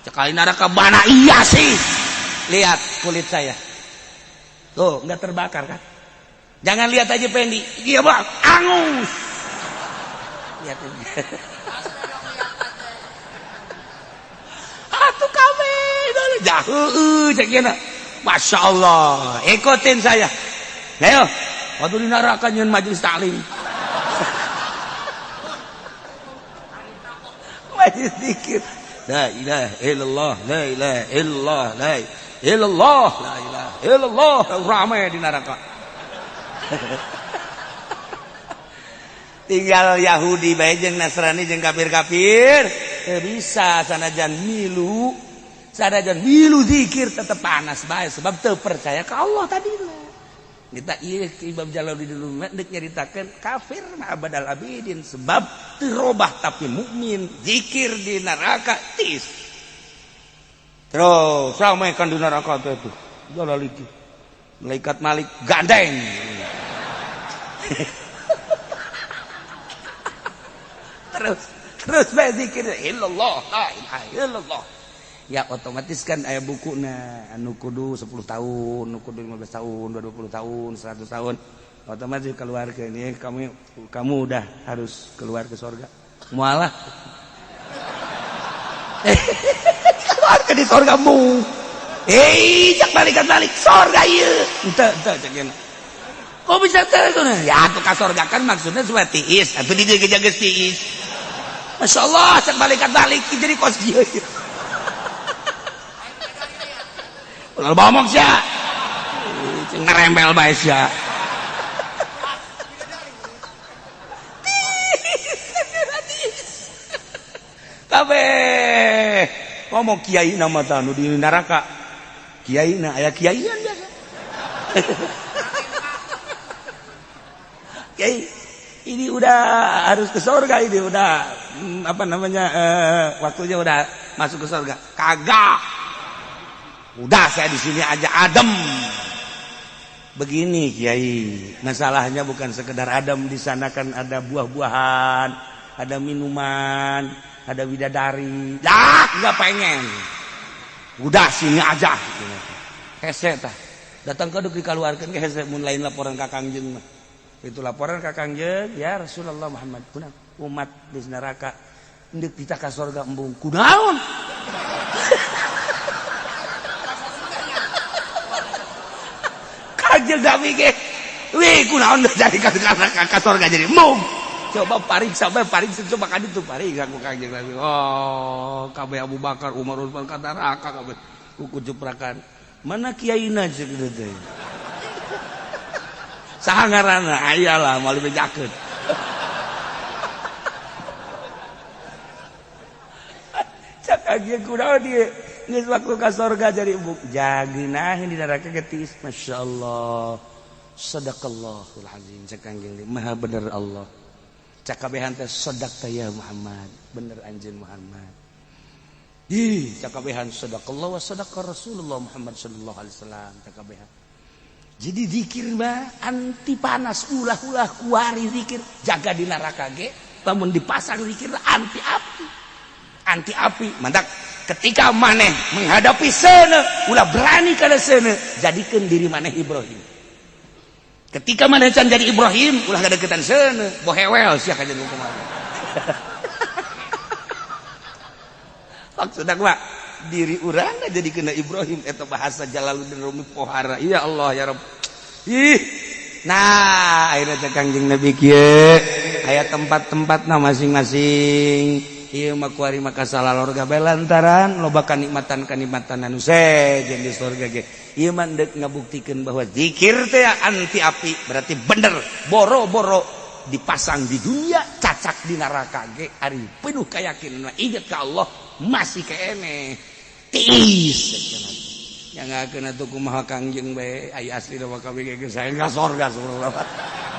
[SPEAKER 1] sekali neraka mana iya sih lihat kulit saya tuh nggak terbakar kan jangan lihat aja Pendi iya bang angus lihat ini atuh kami jauh cekina masya Allah ikutin saya ayo waktu di neraka nyeun majelis taklim majelis zikir la ilaha illallah la ilaha illallah la ilaha illallah la ilaha illallah ramai di neraka tinggal Yahudi bae jeung Nasrani jeung kafir-kafir teu bisa sanajan milu zikir tetep panas bae sebab teu percaya ka Allah tadina kita ieu Imam Jalaluddin deuk nyaritakeun kafir mah abadal abidin sebab teu robah tapi mukmin zikir di neraka tis terus sampai kan di neraka teh tuh Jalaluddin malaikat Malik gandeng terus bae zikir illallah la ilaha illallah. Ya otomatis kan aya bukuna anu kudu 10 tahun, anu kudu 15 tahun, 20 tahun, 100 tahun. Otomatis keluarga ini kamu udah harus keluar ke surga. Mualah. Keluar ke di surgamu. Jak balik surga ieu. Henteu cek cenah. Kok bisa teu? Ya atuh ka surga kan maksudnya supaya tiis, atuh di dieu geus tiis. Masyaallah cek balik jadi kos kieu. Ulah bomong sia. Cing ngerempel bae sia. Kabeh ngomong kiai nama tanu di neraka. Kiai na aya kiaian biasa. Kiai ini udah harus ke surga, ini udah waktunya udah masuk ke surga. Kagak. Udah saya di sini aja adem. Begini Kiai, masalahnya bukan sekedar adem, di sana kan ada buah-buahan, ada minuman, ada bidadari. Nggak pengen. Udah sini aja. Hese tah. Datang ke duk dikaluarkeun ke hese mun lain laporan ka Kangjeng mah. Itu laporan ka Kangjeng, ya Rasulullah Muhammad kunaon umat di neraka endeup pita ka surga embung. Kunaon? Kangjeng da mikir. Wih, kunaon dari ka surga jadi embung. Coba pariksa coba kan itu pariksa ku Kangjeng Nabi. Oh, kabeh Abu Bakar, Umar, Utsman ka neraka kabeh. Ku jeprakan. Mana kiaina ceuk teh. Saha ngaranna? Ayalah malu bejakeun. Cak Kangjeng kunaon dieu? Geus waktu ka surga jadi embung. Jagina di neraka getis. Masyaallah. Sadaqallahul azim. Cak Kangjeng Maha bener Allah. Cakabehan teh sadaqta ya Muhammad, bener anjeun Muhammad. Cakabehan sadaqallah wa sadaqa Rasulullah Muhammad sallallahu alaihi wasallam cakabehan. Jadi zikir mah anti panas ulah-ulah kuari zikir, jaga di neraka ge, lamun dipasang zikir anti api. Anti api, mantak ketika maneh menghadapi seuneu, ulah berani kana seuneu, jadikeun diri maneh Ibrahim. Ketika mana can jadi Ibrahim, ulah ngadeukeutan seuneu, bohewel sia ka jeung kumaha. Maksudna kumaha? Diri urang jadi kena Ibrahim eta bahasa Jalaluddin Rumi pohara. Ya Allah ya Rabb. Nah, akhirnya cek Kangjeng Nabi kieu, aya tempat-tempatna masing-masing. Ieu mah kuari maka salalorga bae lantaran loba kanikmatan anu sejen di surga ge. Ieu mah deuk ngabuktikeun bahwa zikir teh anti api, berarti bener boro-boro dipasang di dunia, cacak di neraka ge ari penuh keyakinan inget ka Allah masih keneh. Tiis yang ngakeun atuh kumaha Kangjeng bae aya asli mah kabeh ge saya ka surga subhanallah.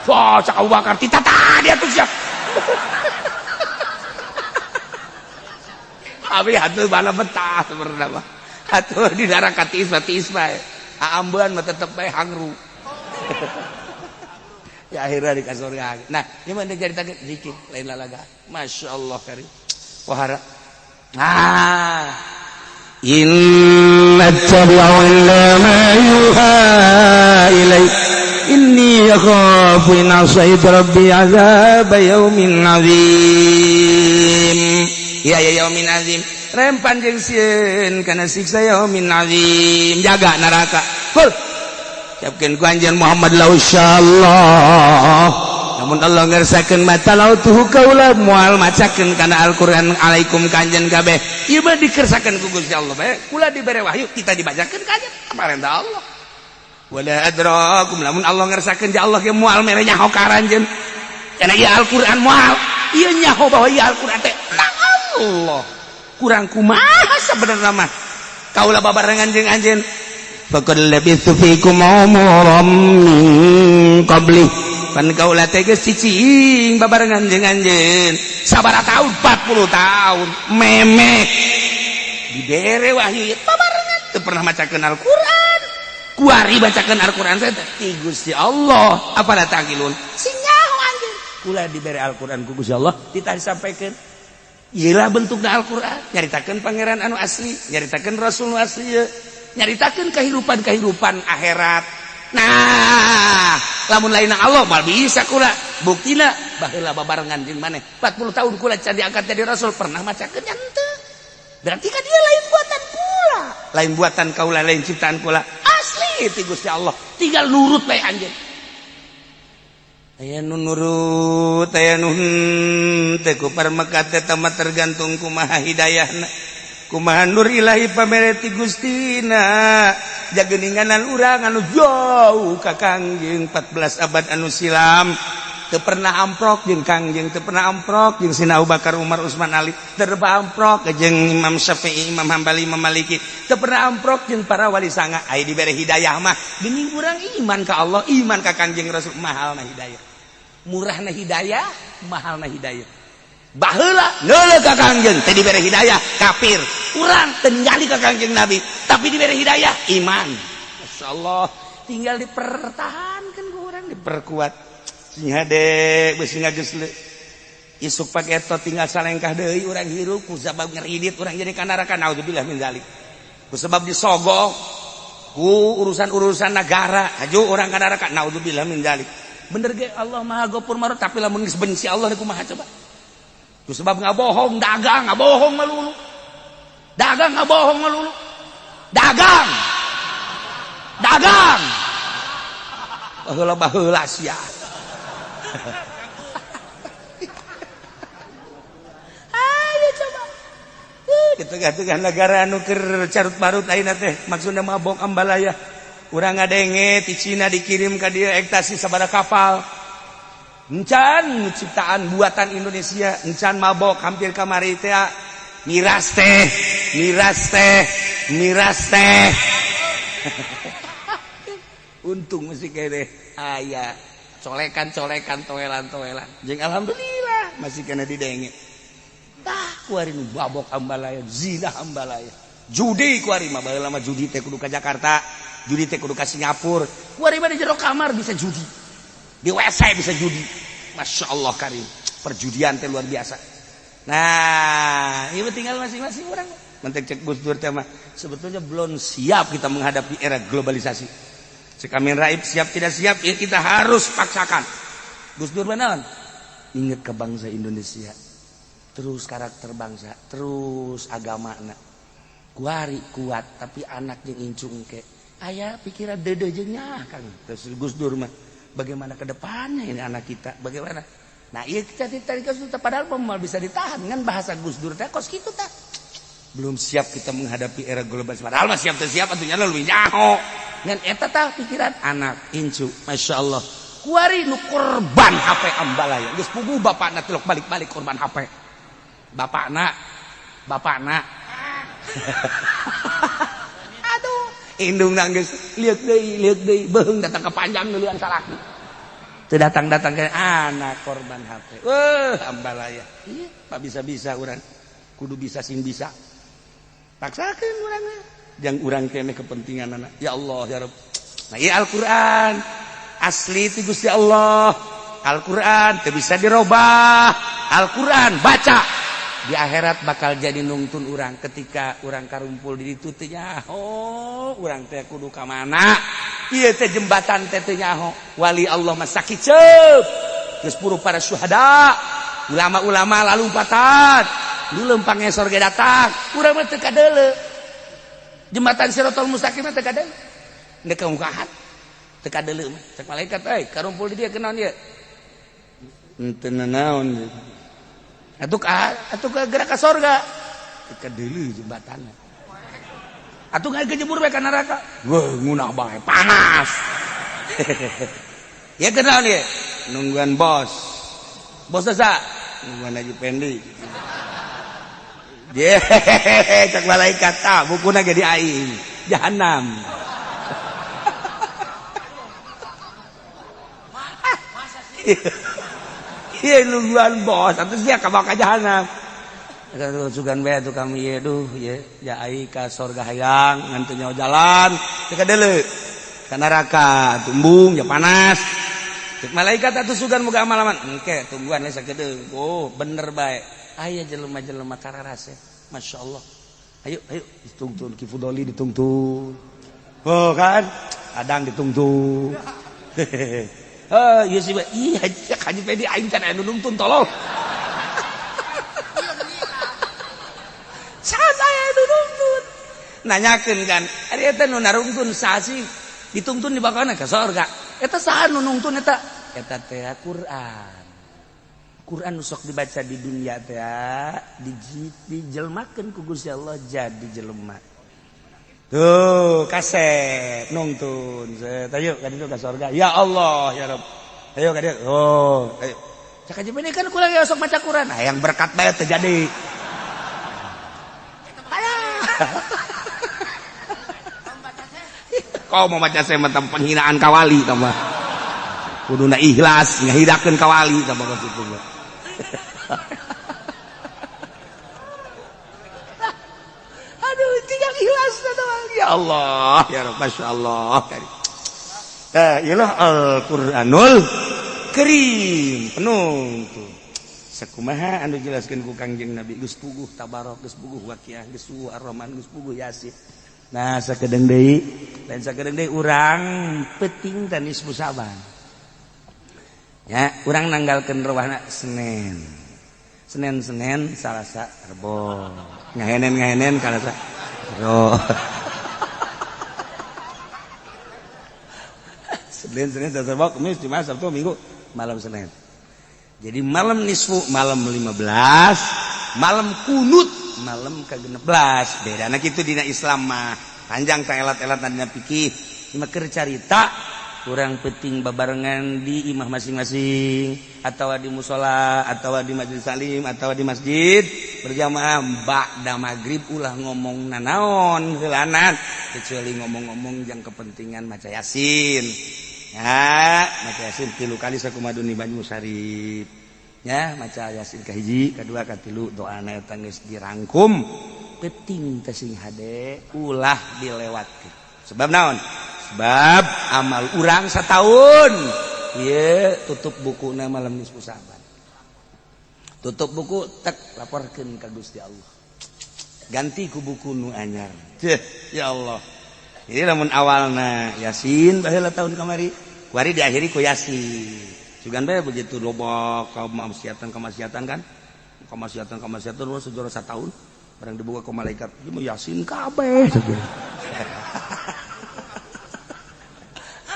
[SPEAKER 1] Wah, cak Abu Bakar ditata dia tuh siap. Abi hatuh bala betah sebenarnya mah. Hatuh di neraka tiis bae. Aambeun mah tetep bae hangru. Ya akhirnya di surga. Nah, ieu mah dicaritakeun zikir lain lalaga. Masyaallah karim. Wahara. Nah, inna tabi'u illa ma yuha ilai. Inni akhafu in asaitu rabbi azab yaumin azim. Ya yaumin azim. Rempan jeung sieun kana siksa yaumin azim. Jaga neraka. Ful. Siapkeun ku anjeun Muhammad la insyaallah. Namun Allah ngersakeun mata lautuhu kaula moal macakeun kana Al-Qur'an alaikum kanjen kabeh. Ieu mah dikersakeun ku Gusti Allah bae. Kula dibere wahyu kita dibacakeun ka anjeun pamarentah Allah. Wala adrakum lamun Allah ngersakeun ja Allah ge moal mere nyaho ka anjeun. Kana ieu Al-Qur'an moal. Ieu nyaho bahwa ieu Al-Qur'an teh Allah kurang kumaha sebenarnya mah kaula babarengan jeung anjeun faqad labithu fikum umuram min qabli pan kaula teh geus cicing babarengan jeung anjeun sabaraha taun 40 tahun memek dibere wahyu babarengan teu pernah macakeun Al-Qur'an kuari bacakeun Al-Qur'an teh ti Gusti Allah apana tangilun sing kula diberi Al-Qur'an ku Gusti Allah ditah disampaikan iyalah bentukna Al-Qur'an nyaritakeun pangeran anu asli nyaritakeun rasul nu asli nyaritakeun kehidupan akhirat. Nah lamun lain Allah mal bisa kula buktina baheula babarengan jeung maneh 40 tahun kula can diangkat jadi rasul pernah macakeun nya henteu berarti kan dia lain buatan kula lain buatan kaula lain ciptaan kula asli ti Gusti Allah tinggal nurut bae anjeun aya nu nurut aya nu teu ku parmekat teh tamat tergantung kumaha hidayahna kumaha nur ilahi pamere ti Gustina jageninganan urang anu jauh ka Kangjeng 14 abad anu silam teu pernah amprok jeung Kangjeng teu pernah amprok jeung Sina Abu Bakar Umar Utsman Ali teu pernah amprok jeung Imam Syafi'i Imam Hambali Imam Maliki teu pernah amprok jeung para wali sanga aya dibere hidayah mah geuning urang iman ka Allah iman ka Kangjeng Rasul mahalna hidayah murahna hidayah mahalna hidayah baheula neuleuh ka Kangjeng teh dibere hidayah kafir urang teu ningali ka Kangjeng Nabi tapi dibere hidayah iman masyaallah tinggal dipertahankan ku urang diperkuat sing hade beus ngageus isuk pake eto tinggal salengkah deui urang hirup ku sabab ngeridit urang jadi ka neraka naudzubillah min zalik ku sabab disogok ku urusan-urusan negara haju urang ka neraka naudzubillah min zalik bener ge Allah Maha Ghafur Marut tapi lamun geus benci Allah kumaha coba ku sebab ngabohong dagang ngabohong melulu dagang ngabohong melulu dagang baheula sia ayo coba kita negara anu keur carut marut ayeuna teh maksudna mabok ambalaya urang ngadenge ti Cina dikirim ka dieu ektasi sabaraha kapal encan ciptaan buatan Indonesia encan mabok hampir kamari teh miras teh untung masih kene aya colekan toelan jeung alhamdulillah masih kena didenge tah kuari nu babok ambalaya zina ambalaya judi kuari mah baheula mah judi teh kudu ka Jakarta judi teh kudu ka Singapura kuari mah di jero kamar bisa judi di WC bisa judi Masya Allah karim perjudian teh luar biasa. Nah ini tinggal masing-masing orang mentek cek Gus Dur teh mah sebetulnya belum siap kita menghadapi era globalisasi. Cek Amin Raib siap tidak siap ya kita harus paksakan. Gus Dur benar ingat ke bangsa Indonesia terus karakter bangsa terus agama anak kuari kuat tapi anak yang incung ke ayah pikiran dede jengnya kan terus Gus Dur mah bagaimana ke depannya ini anak kita bagaimana nah iya kita ditarik Gus Dur padahal pemal bisa ditahan kan bahasa Gus Dur teh kos kitu tah belum siap kita menghadapi era globalisasi padahal mah siap atunya lebih nyaho ngan eta tah pikiran anak incu Masya Allah kuari nu korban HP ambalaya geus puguh bapakna tilok balik-balik korban HP bapakna aduh indung nanggeus liuk deui beung datang ke panjang duluan salaki teu datang ke anak korban HP ambalaya iya pak bisa urang kudu bisa sing bisa paksakeun urang jang urang keneh kepentingan anak ya Allah ya Rabb nah ieu Al-Qur'an asli ti Gusti Allah Al-Qur'an teu bisa dirobah Al-Qur'an baca di akhirat bakal jadi nungtun urang ketika urang karumpul di ditu teh nyaho urang teh kudu ka mana ieu teh jembatan teh teu nyaho wali Allah mah sakiceup geus puru para syuhada ulama-ulama lalumpatan nu lempang ngesor ge datang urang mah teu kadeuleu jembatan Siratal Mustaqim teh kadeuleu ndek ka mukahat teu kadeuleu mah cek malaikat euy karumpul di dieu kenaon ieu henteu naon atuh ke gerak ka sorga teu kadeuleu jembatanna atuh ngaeu jebur we ka neraka wah ngunah bae panas ya kenaon ieu nungguan bos sa nungguan Haji Pendi ye cek malaikat tah bukuna ge di aing jahanam iya nungguan bos atau dia kabak ka jahanam sugan we atuh kami ye duh ye ya ai ka surga hayang ngan teu nyaho jalan teu kadeuleu ka neraka tumbung ya panas Cek malaikat atuh sugan boga amalaman. Engke tungguan we sakedeung. Oh, bener bae. Aya jelema-jelema kararas. Masyaallah. Ayo ditungtun Ki Fudoli ditungtun. Oh kan? Adang ditungtun. Oh, ieu sih iya Haji Pedi aing can anu nungtun tolol. Saat aya anu nungtun. Nanyakeun kan, ari eta nu narungtun saha sih? Ditungtun di bakana ka sorga. Eta saha nu nungtun eta? Eta teh Quran. Quran nu sok dibaca di dunia teh dijelmakeun ku Gusti Allah jadi jelema. Tuh, kaset nungtun. Ayo ka ditu ka sorga. Ya Allah, ya Rabb. Ayo ka ditu. Oh, ayo. Cak Haji Pedi kan kula sok maca Quran. Hayang berkat bae teh jadi. Kau mau baca saya mah penghinaan kawali tambah. Kuduna ikhlas ngahidakeun kawali tambah ka situ. Aduh, tinggal ikhlas doang. Ya Allah, ya Rabb, masyaallah. Iyalah Al-Qur'anul Karim penuh tuh. Sakumaha anu jelaskeun ku Kangjeng Nabi geus puguh tabarok, geus puguh waqiah, geus puguh ar-rahman, geus puguh yasin. Nah, sakedeung deui, lain sakedeung deui urang peuting teh nisfu Saban. Ya, urang nanggalkeun rewahna Senin. Senin Salasa Rebo. Ngahenen kalasa Ro. Senin Selasa Rebo, Kamis, Jumat, Sabtu, Minggu, malam Senin. Jadi malam nisfu, malam 15, malam kunut, malam ke-16. Bedana kitu dina Islam mah. Panjang ta elat-elat dina fikih. Ieu keur carita kurang penting babarengan di imah masing-masing atawa di musola atawa di majelis salim atawa di masjid berjamaah ba'da maghrib ulah ngomong nanaon heulanan kecuali ngomong-ngomong yang kepentingan maca Yasin. Ya, maca Yasin 3 kali sakumaduni Banyu Sarip. Ya, maca Yasin kahiji, kadua, katilu doana eta geus dirangkum. Penting teh sing hade ulah dilewatkeun. Sebab naon? Sebab amal urang sataun. Ieu tutup bukuna malam nisfu Saban. Tutup buku tek laporkeun ka Gusti Allah. Ganti ku buku nu anyar. Ya Allah. Jadi lamun awalna Yasin baheula tahun kamari, kuari diakhiri ku Yasin. Sugan bae begitu loba kamaksiatan kan? Kamaksiatan lu sejarah 1 tahun. Barang dibuka ku malaikat, ieu mah Yasin kabeh.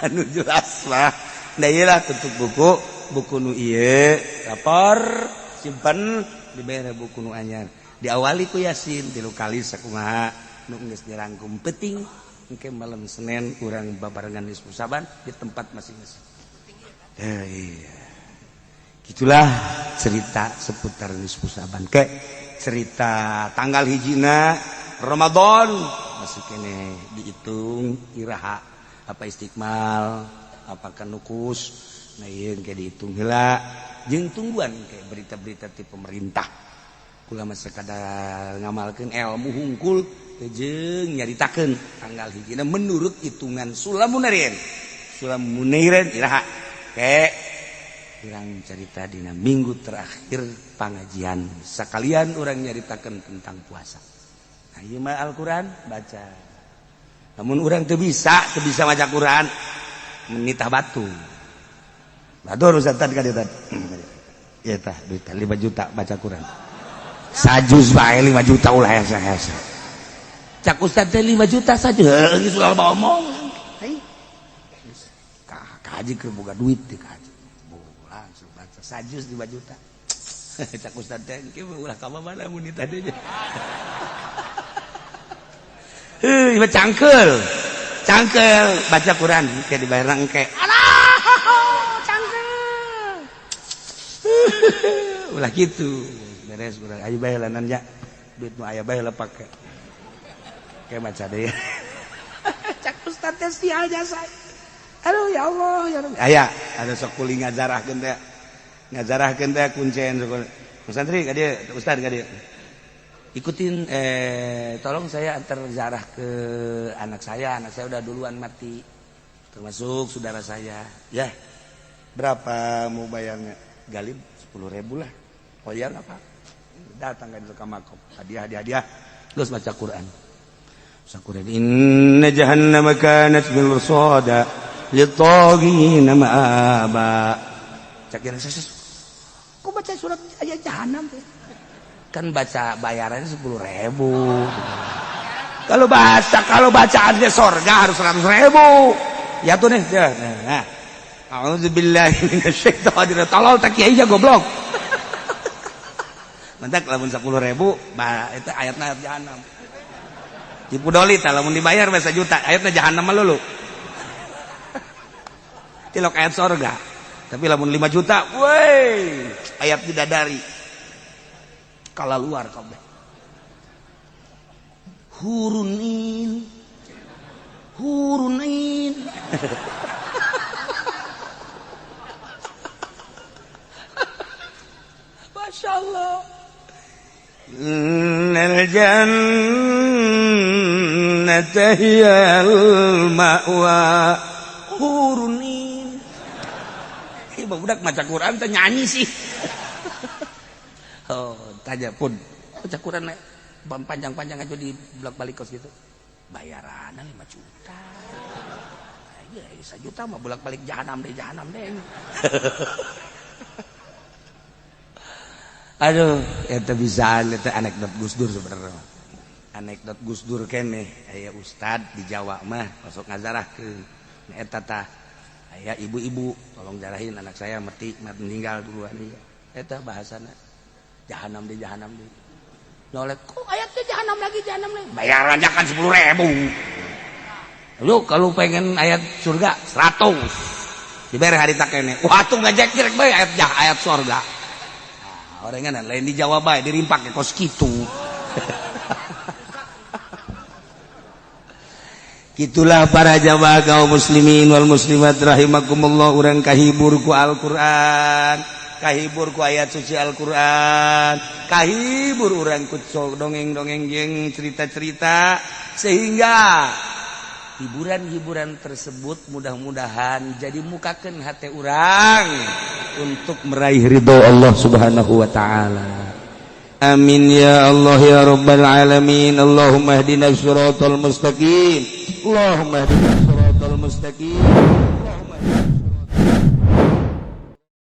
[SPEAKER 1] Anu jelas mah. Da ieu lah tutup buku nu ieu, lapor, simpen dibere buku nu anyar. Diawali ku Yasin 3 kali sakumaha nu geus dirangkum penting. Engke malam Senin urang babarengan nisfu Saban di tempat masing-masing. Iya. Gitulah cerita seputar nisfu Saban. Ke cerita tanggal hijina Ramadan masih kene dihitung iraha apa istiqmal apa kanukus nah ieu engke dihitung heula jeung tungguan ke berita-berita ti pemerintah. Kula mah sakadar ngamalkeun ilmu hungkul jeung nyaritakeun tanggal hijina menurut hitungan Sulamunairen iraha ke urang carita dina minggu terakhir pangajian sakalian urang nyaritakeun tentang puasa. Nah ieu mah Al-Qur'an baca. Namun urang teu bisa maca Quran menitah batu. Batur Ustaz ka dieu teh. Ieu tah duit 5 juta baca Quran. Sajuz bae 5 juta ulah hese. Cak Ustaz teh 5 juta saja. Geus ulah omong. Hai. Kaji keur boga duit teh kaji. Langsung baca sajuz 5 juta. Cak Ustaz teh kieu ulah ka mana mun ditah deui. Ieu cangkeul baca Quran ke dibayar engke. Alah, cangkeul. Ulah kitu. Beres urang aya bae lanan nya. Duit nu aya bae lah pake. Kayak baca deh. Cak Ustaz teh sia jasa. Aduh ya Allah ya Rabbi. Aya ada sok kuling ngazarahkeun teh kuncen sok. Santri ka dieu, Ustaz ka dieu. Ikutin tolong saya antar ziarah ke anak saya udah duluan mati. Termasuk saudara saya. Ya. Berapa mau bayarnya? Galib 10.000 lah. Oh ya nggak apa. Datang ke makom. Hadiah. Terus baca Quran. Sakuran inna jahannama kanat mirsada lit-taghina ma'aba. Cakiran saya. Kok baca surat ayat jahanam teh? Kan baca bayarannya 10.000. Kalau bacaannya surga harus 100.000. Ya tuh nih. Nah. A'udzubillahi minasyaitonir rajim. Tolol tak kiai aja goblok. Mantak lamun 10.000, itu ayatna ayat jahanam. Tipu doli tah lamun dibayar bae 1 juta, ayatna jahanam mah lulu. Tilok ayat surga. Tapi lamun 5 juta, woi, ayat bidadari. Kala luar kabeh. Hurunin. Masya Allah. Innal jannata hiyal ma'wa. Hurunin. Budak maca Quran teh nyanyi sih. Oh, tanya pun baca Quran panjang-panjang aja di bolak-balik kos gitu. Bayarannya 5 juta. Iya, 1 juta mah bolak-balik jahanam deh. Aduh, eta bisa eta anekdot Gus Dur sebenarnya. Anekdot Gus Dur keneh aya ustad di Jawa mah masuk ngazarahkeun. Eta tah aya ibu-ibu tolong jarahin anak saya mati meninggal duluan ieu. Eta bahasana jahanam deh. Nyolek kok ayatnya jahanam lagi. Bayarannya kan 10.000. Lu kalau pengen ayat surga 100. Dibere harita keneh. Wah atuh ngajak direk bae ayat surga. Orang lain di Jawa bae dirimpak kos kitu. Gitulah para jamaah kaum muslimin wal muslimat rahimakumullah, urang kahibur ku Al-Qur'an, kahibur ku ayat suci Al-Qur'an, kahibur urang ku dongeng-dongeng jeung cerita-cerita, sehingga hiburan-hiburan tersebut mudah-mudahan jadi mukakeun hati urang untuk meraih ridho Allah Subhanahu wa taala. Amin ya Allah ya rabbal alamin. Allahumma hdina shiratal mustaqim. Allahumma hdina shiratal mustaqim.